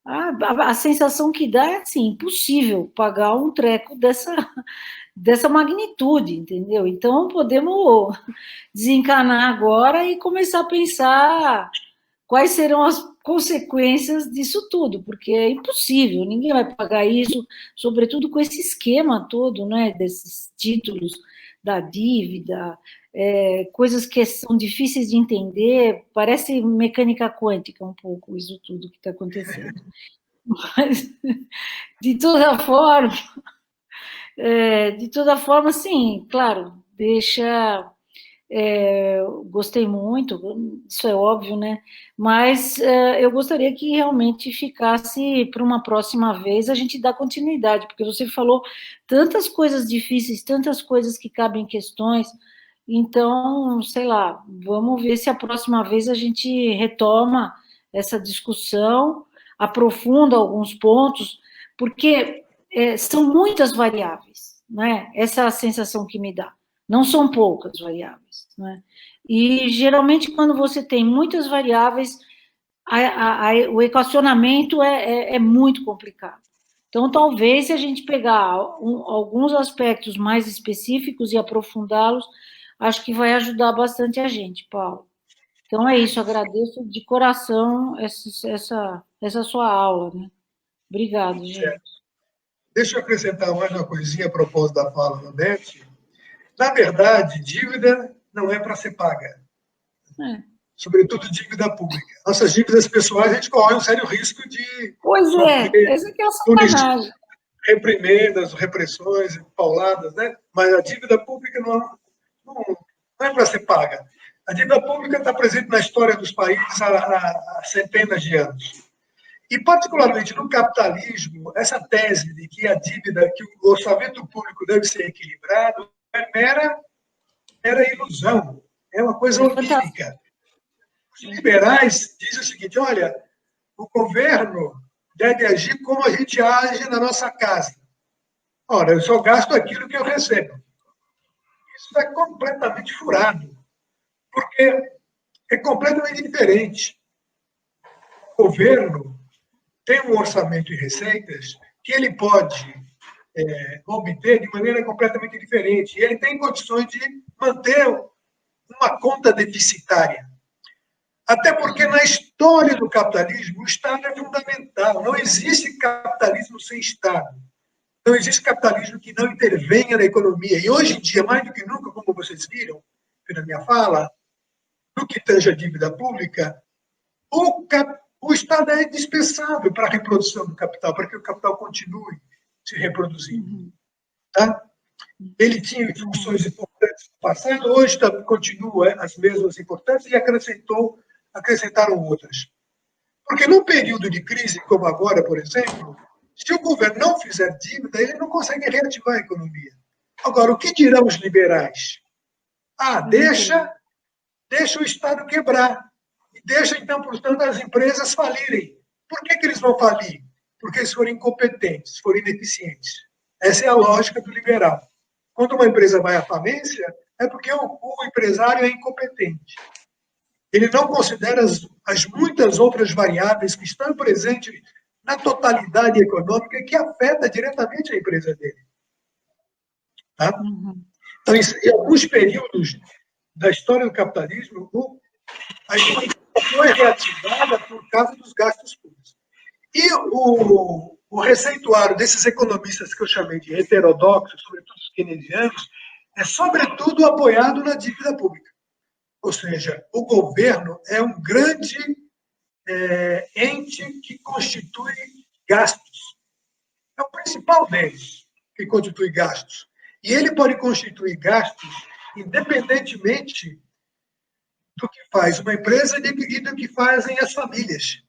A sensação que dá é assim, impossível pagar um treco dessa magnitude, entendeu? Então, podemos desencanar agora e começar a pensar quais serão as consequências disso tudo, porque é impossível, ninguém vai pagar isso, sobretudo com esse esquema todo, né, desses títulos da dívida, coisas que são difíceis de entender, parece mecânica quântica um pouco isso tudo que está acontecendo. Mas, de toda forma, sim, claro, deixa... gostei muito, isso é óbvio, né? Mas eu gostaria que realmente ficasse para uma próxima vez a gente dar continuidade, porque você falou tantas coisas difíceis, tantas coisas que cabem em questões, então, sei lá, vamos ver se a próxima vez a gente retoma essa discussão, aprofunda alguns pontos, porque são muitas variáveis, né? Essa é a sensação que me dá. Não são poucas variáveis, né? E, geralmente, quando você tem muitas variáveis, o equacionamento é muito complicado. Então, talvez, se a gente pegar alguns aspectos mais específicos e aprofundá-los, acho que vai ajudar bastante a gente, Paulo. Então, é isso, agradeço de coração essa sua aula, né? Obrigado, gente. Deixa eu acrescentar mais uma coisinha a propósito da fala da Beth. Na verdade, dívida não é para ser paga. Sobretudo dívida pública. Nossas dívidas pessoais, a gente corre um sério risco de... Pois essa que é a sacanagem. Reprimendas, repressões, pauladas, né? Mas a dívida pública não é para ser paga. A dívida pública está presente na história dos países há centenas de anos. E, particularmente no capitalismo, essa tese de que a dívida, que o orçamento público deve ser equilibrado, é mera ilusão, é uma coisa onírica. Os liberais dizem o seguinte: olha, o governo deve agir como a gente age na nossa casa. Ora, eu só gasto aquilo que eu recebo. Isso é completamente furado, porque é completamente diferente. O governo tem um orçamento e receitas que ele pode obter de maneira completamente diferente. E ele tem condições de manter uma conta deficitária. Até porque na história do capitalismo, o Estado é fundamental. Não existe capitalismo sem Estado. Não existe capitalismo que não intervenha na economia. E hoje em dia, mais do que nunca, como vocês viram pela minha fala, no que tange a dívida pública, o Estado é indispensável para a reprodução do capital, para que o capital continue se reproduzindo. Tá? Ele tinha funções importantes no passado, hoje continua as mesmas importantes e acrescentaram outras. Porque num período de crise como agora, por exemplo, se o governo não fizer dívida, ele não consegue reativar a economia. Agora, o que dirão os liberais? Deixa o Estado quebrar. E deixa, então, portanto, as empresas falirem. Por que eles vão falir? Porque eles forem incompetentes, forem ineficientes. Essa é a lógica do liberal. Quando uma empresa vai à falência, é porque o empresário é incompetente. Ele não considera as muitas outras variáveis que estão presentes na totalidade econômica que afeta diretamente a empresa dele. Tá? Então, em alguns períodos da história do capitalismo, a economia é reativada por causa dos gastos públicos. E o receituário desses economistas que eu chamei de heterodoxos, sobretudo os keynesianos, é sobretudo apoiado na dívida pública. Ou seja, o governo é um grande ente que constitui gastos. É o principal deles que constitui gastos. E ele pode constituir gastos independentemente do que faz uma empresa e do que fazem as famílias.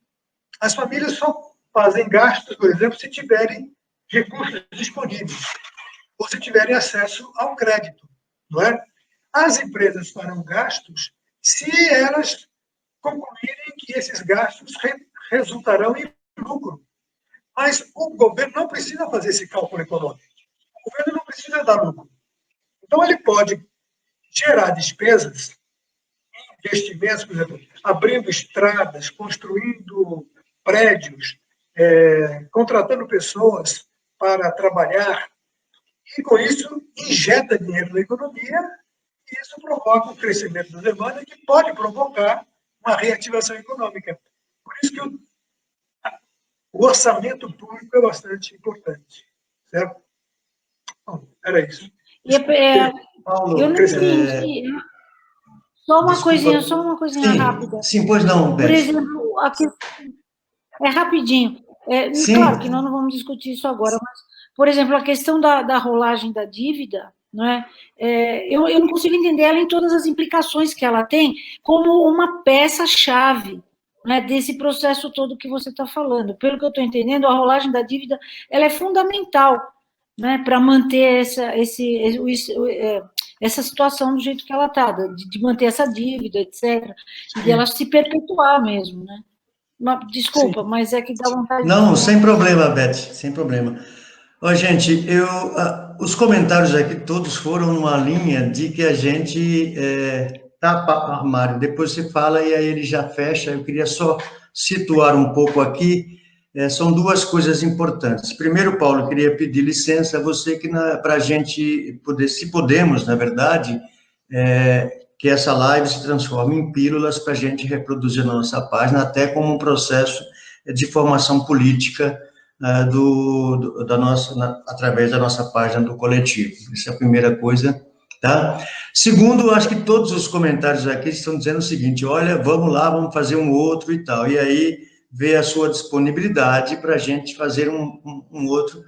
As famílias só fazem gastos, por exemplo, se tiverem recursos disponíveis ou se tiverem acesso ao crédito, não é? As empresas farão gastos se elas concluírem que esses gastos resultarão em lucro. Mas o governo não precisa fazer esse cálculo econômico. O governo não precisa dar lucro. Então, ele pode gerar despesas, investimentos, por exemplo, abrindo estradas, construindo prédios, contratando pessoas para trabalhar, e com isso injeta dinheiro na economia, e isso provoca um crescimento da demanda que pode provocar uma reativação econômica. Por isso que o orçamento público é bastante importante. Certo? Bom, era isso. Eu não entendi. Desculpa. Só uma coisinha Sim, rápida. sim, pois não, Por Beth. exemplo, é rapidinho. Sim. Claro que nós não vamos discutir isso agora, mas, por exemplo, a questão da rolagem da dívida, não é? Eu não consigo entender ela em todas as implicações que ela tem como uma peça-chave, né, desse processo todo que você está falando. Pelo que eu estou entendendo, a rolagem da dívida ela é fundamental, né, para manter essa situação do jeito que ela está, de manter essa dívida, etc., e de ela se perpetuar mesmo, né? Desculpa, Sim. mas é que dá vontade Não, de... sem problema, Beth, sem problema. Ó, gente, os comentários aqui todos foram numa linha de que a gente Mário, depois você fala e aí ele já fecha. Eu queria só situar um pouco aqui. São duas coisas importantes. Primeiro, Paulo, eu queria pedir licença a você que para a gente poder, se podemos, na verdade, que essa live se transforme em pílulas para a gente reproduzir na nossa página, até como um processo de formação política através da nossa página do coletivo. Essa é a primeira coisa, tá? Segundo, acho que todos os comentários aqui estão dizendo o seguinte: olha, vamos lá, vamos fazer um outro e tal. E aí vê a sua disponibilidade para a gente fazer um outro,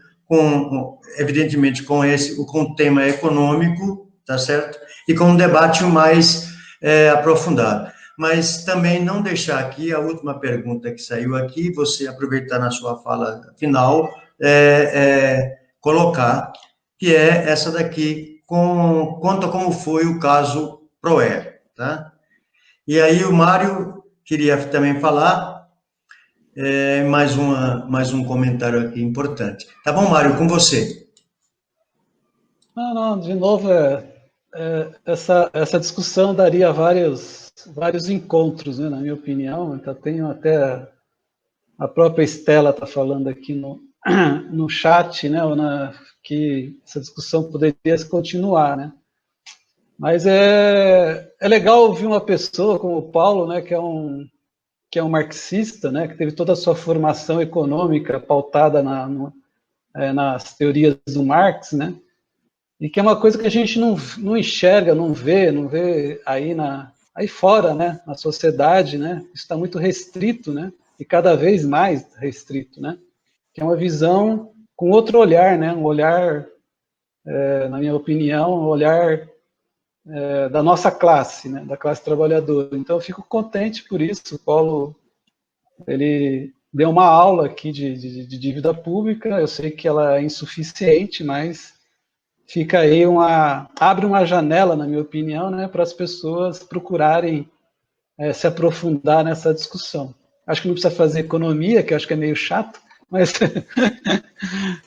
evidentemente, com o tema econômico, tá certo? E com um debate mais aprofundado. Mas também não deixar aqui a última pergunta que saiu aqui, você aproveitar na sua fala final, colocar, que é essa daqui, conta como foi o caso Proer, tá? E aí o Mário queria também falar, mais um comentário aqui importante. Tá bom, Mário, com você. Não, de novo, essa discussão daria vários encontros, né, na minha opinião. Então, tenho até a própria Estela está falando aqui no chat, né, que essa discussão poderia continuar, né? Mas é legal ouvir uma pessoa como o Paulo, né, que é um marxista, né, que teve toda a sua formação econômica pautada nas teorias do Marx, né? E que é uma coisa que a gente não enxerga, não vê aí fora, né, na sociedade, né? Isso está muito restrito, né? E cada vez mais restrito, né? Que é uma visão com outro olhar, né? Um olhar, na minha opinião, um olhar da nossa classe, né? Da classe trabalhadora. Então, eu fico contente por isso. O Paulo, ele deu uma aula aqui de dívida pública. Eu sei que ela é insuficiente, mas fica aí abre uma janela, na minha opinião, né, para as pessoas procurarem se aprofundar nessa discussão. Acho que não precisa fazer economia, que eu acho que é meio chato, mas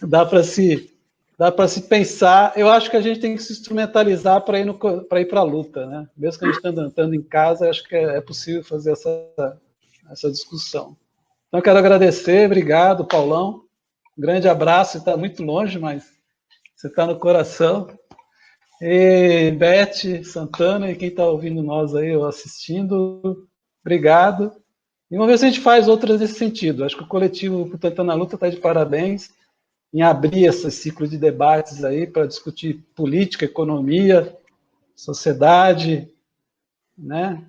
dá para se pensar. Eu acho que a gente tem que se instrumentalizar para ir para a luta, né? Mesmo que a gente estando em casa, acho que é possível fazer essa discussão. Então, eu quero agradecer, obrigado, Paulão. Um grande abraço, está muito longe, mas você está no coração. E Beth, Santana, e quem está ouvindo nós aí, ou assistindo, obrigado. E vamos ver se a gente faz outras nesse sentido. Acho que o coletivo Portanto na Luta está de parabéns em abrir esse ciclo de debates aí para discutir política, economia, sociedade, né?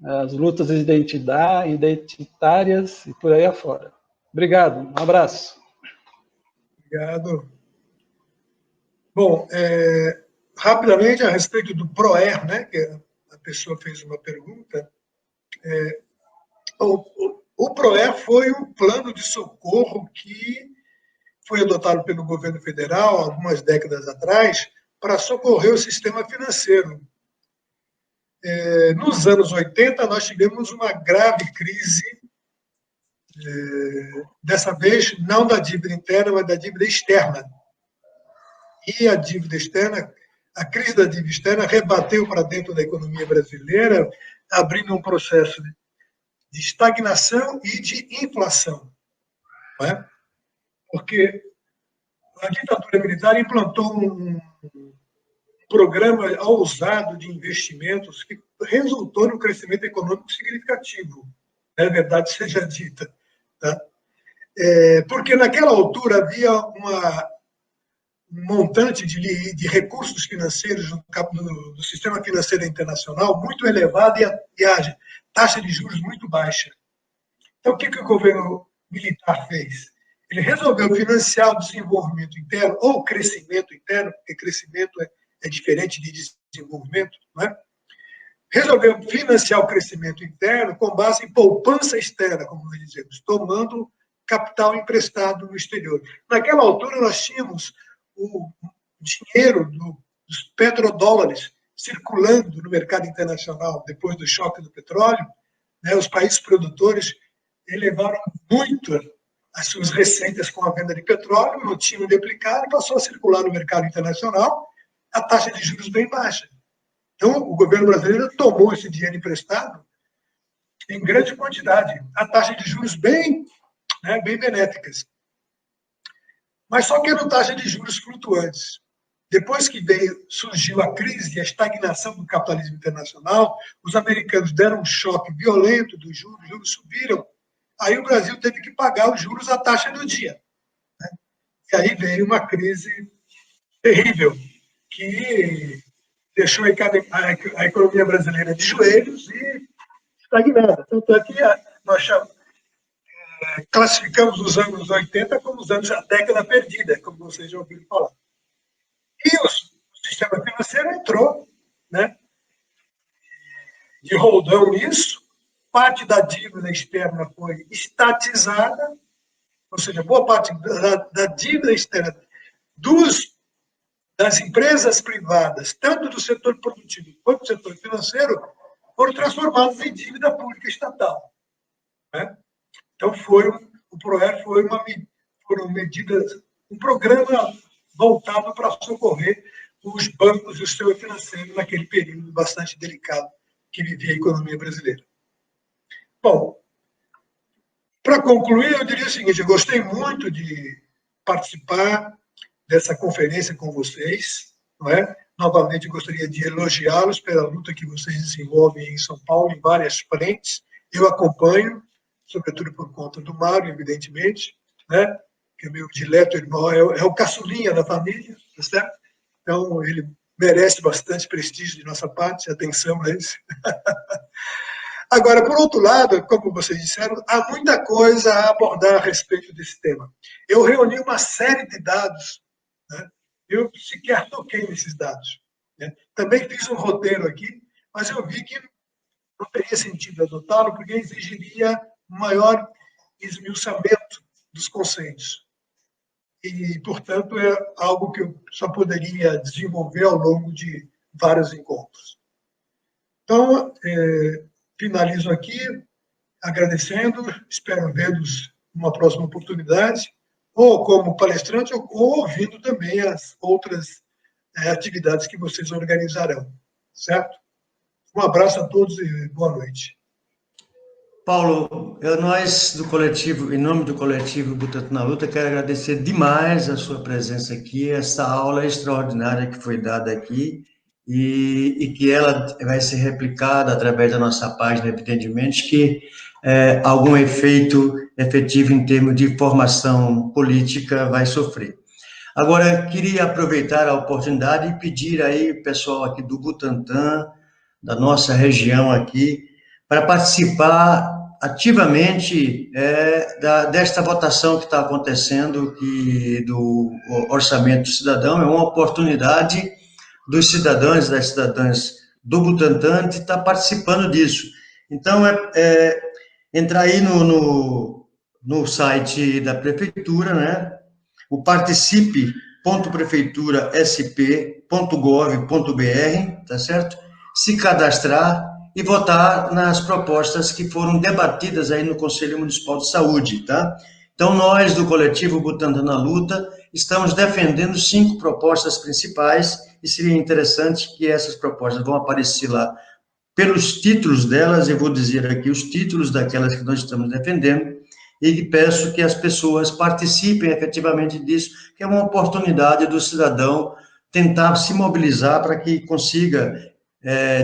As lutas identitárias e por aí afora. Obrigado, um abraço. Obrigado. Bom, rapidamente a respeito do PROER, né, que a pessoa fez uma pergunta. O PROER foi um plano de socorro que foi adotado pelo governo federal algumas décadas atrás para socorrer o sistema financeiro. Nos anos 80, nós tivemos uma grave crise, dessa vez não da dívida interna, mas da dívida externa. E a dívida externa, a crise da dívida externa rebateu para dentro da economia brasileira, abrindo um processo de estagnação e de inflação. Não é? Porque a ditadura militar implantou um programa ousado de investimentos que resultou num crescimento econômico significativo, é verdade seja dita. Tá? Porque naquela altura havia montante de recursos financeiros do sistema financeiro internacional muito elevado e a taxa de juros muito baixa. Então, o que o governo militar fez? Ele resolveu financiar o desenvolvimento interno, ou crescimento interno, porque crescimento é diferente de desenvolvimento, não é? Resolveu financiar o crescimento interno com base em poupança externa, como nós dizemos, tomando capital emprestado no exterior. Naquela altura, nós tínhamos o dinheiro dos petrodólares circulando no mercado internacional depois do choque do petróleo, né? Os países produtores elevaram muito as suas receitas com a venda de petróleo, não tinham de aplicar e passou a circular no mercado internacional a taxa de juros bem baixa. Então, o governo brasileiro tomou esse dinheiro emprestado em grande quantidade, a taxa de juros bem benéficas. Mas só que eram taxas de juros flutuantes. Depois que surgiu a crise e a estagnação do capitalismo internacional, os americanos deram um choque violento dos juros, os juros subiram, aí o Brasil teve que pagar os juros à taxa do dia. Né? E aí veio uma crise terrível, que deixou a economia brasileira de joelhos e estagnada. Tanto é que nós classificamos os anos 80 como a década perdida, como vocês já ouviram falar. E o sistema financeiro entrou, né, de roldão nisso, parte da dívida externa foi estatizada, ou seja, boa parte da dívida externa das empresas privadas, tanto do setor produtivo quanto do setor financeiro, foram transformadas em dívida pública estatal. Né? Então, o PROER foram medidas, um programa voltado para socorrer os bancos e o sistema financeiro naquele período bastante delicado que vivia a economia brasileira. Bom, para concluir, eu diria o seguinte: eu gostei muito de participar dessa conferência com vocês, não é? Novamente, gostaria de elogiá-los pela luta que vocês desenvolvem em São Paulo, em várias frentes. Eu acompanho, sobretudo por conta do Mário, evidentemente, né? Que é meu dileto irmão, é o caçulinha da família, tá certo? Então, ele merece bastante prestígio de nossa parte, atenção a isso. Agora, por outro lado, como vocês disseram, há muita coisa a abordar a respeito desse tema. Eu reuni uma série de dados, né? Eu sequer toquei nesses dados. Né? Também fiz um roteiro aqui, mas eu vi que não teria sentido adotá-lo, porque exigiria um maior esmiuçamento dos conceitos. E, portanto, é algo que eu só poderia desenvolver ao longo de vários encontros. Então, finalizo aqui agradecendo, espero vê-los numa próxima oportunidade, ou como palestrante, ou ouvindo também as outras atividades que vocês organizarão, certo? Um abraço a todos e boa noite. Paulo, nós do coletivo, em nome do coletivo Butantan na Luta, quero agradecer demais a sua presença aqui, essa aula extraordinária que foi dada aqui, e que ela vai ser replicada através da nossa página, evidentemente, que algum efeito efetivo em termos de formação política vai sofrer. Agora, queria aproveitar a oportunidade e pedir aí, pessoal aqui do Butantan, da nossa região aqui, para participar ativamente desta votação que está acontecendo, do Orçamento do Cidadão. É uma oportunidade dos cidadãos e das cidadãs do Butantan de estar participando disso. Então, entrar aí no site da Prefeitura, né? O participe.prefeiturasp.gov.br, tá certo? Se cadastrar e votar nas propostas que foram debatidas aí no Conselho Municipal de Saúde, tá? Então, nós, do coletivo Butantan na Luta, estamos defendendo 5 propostas principais, e seria interessante que essas propostas vão aparecer lá pelos títulos delas. Eu vou dizer aqui os títulos daquelas que nós estamos defendendo, e peço que as pessoas participem efetivamente disso, que é uma oportunidade do cidadão tentar se mobilizar para que consiga,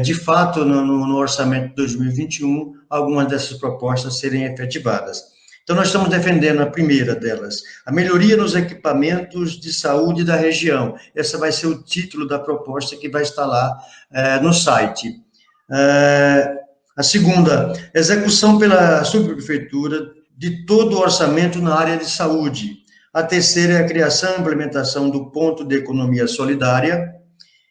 de fato, no orçamento de 2021, algumas dessas propostas serem efetivadas. Então, nós estamos defendendo a primeira delas, a melhoria nos equipamentos de saúde da região. Esse vai ser o título da proposta que vai estar lá no site. A segunda, execução pela subprefeitura de todo o orçamento na área de saúde. A terceira é a criação e implementação do ponto de economia solidária.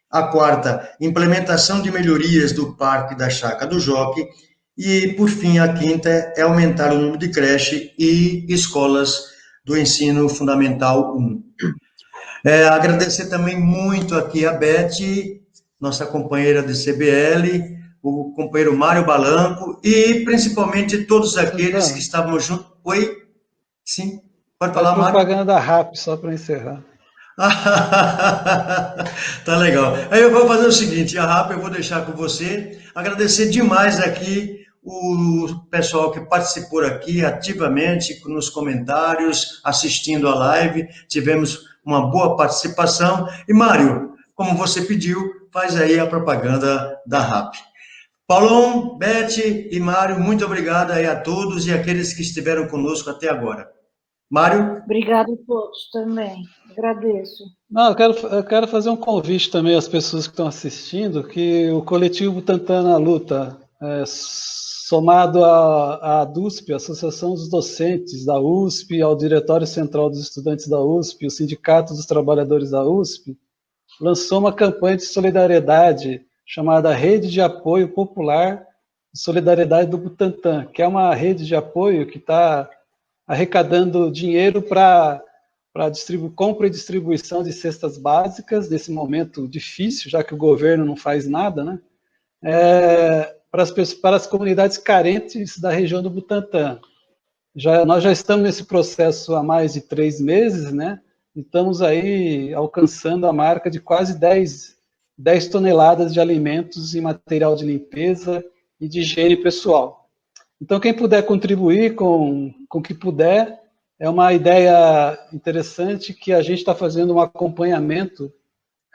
A quarta, implementação de melhorias do Parque da Chácara do Jockey. E, por fim, a quinta é aumentar o número de creche e escolas do ensino fundamental 1. Agradecer também muito aqui a Beth, nossa companheira de CBL, o companheiro Mário Balanco e, principalmente, todos aqueles que estavam juntos. Oi? Sim? Pode falar, Mário? Propaganda da RAP, só para encerrar. Tá legal. Aí eu vou fazer o seguinte, a RAP eu vou deixar com você, agradecer demais aqui o pessoal que participou aqui ativamente nos comentários, assistindo a live, tivemos uma boa participação. E Mário, como você pediu, faz aí a propaganda da RAP. Paulão, Beth e Mário, muito obrigado aí a todos e aqueles que estiveram conosco até agora. Mário? Obrigada a todos também, agradeço. Não, eu quero fazer um convite também às pessoas que estão assistindo, que o coletivo Butantan na Luta, somado à DUSP, a Associação dos Docentes da USP, ao Diretório Central dos Estudantes da USP, o Sindicato dos Trabalhadores da USP, lançou uma campanha de solidariedade chamada Rede de Apoio Popular de Solidariedade do Butantan, que é uma rede de apoio que está arrecadando dinheiro para compra e distribuição de cestas básicas, nesse momento difícil, já que o governo não faz nada, né? Para as comunidades carentes da região do Butantan. Nós já estamos nesse processo há mais de 3 meses, né? E estamos aí alcançando a marca de quase 10 toneladas de alimentos e material de limpeza e de higiene pessoal. Então, quem puder contribuir com o que puder, é uma ideia interessante que a gente está fazendo um acompanhamento,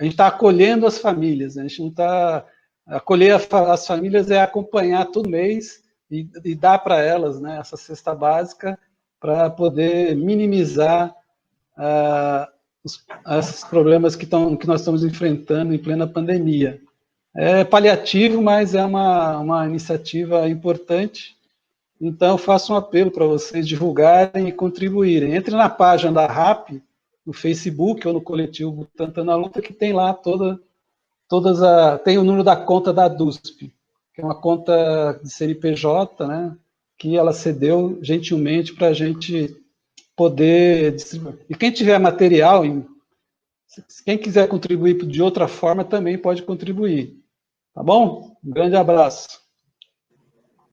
a gente está acolhendo as famílias, né? A gente não está... Acolher as famílias é acompanhar todo mês e dar para elas, né, essa cesta básica para poder minimizar esses problemas que nós estamos enfrentando em plena pandemia. É paliativo, mas é uma iniciativa importante. Então, eu faço um apelo para vocês divulgarem e contribuírem. Entre na página da RAP, no Facebook ou no coletivo Butantan na Luta, que tem lá tem o número da conta da DUSP, que é uma conta de CNPJ, né, que ela cedeu gentilmente para a gente poder distribuir. E quem tiver material, quem quiser contribuir de outra forma, também pode contribuir. Tá bom? Um grande abraço.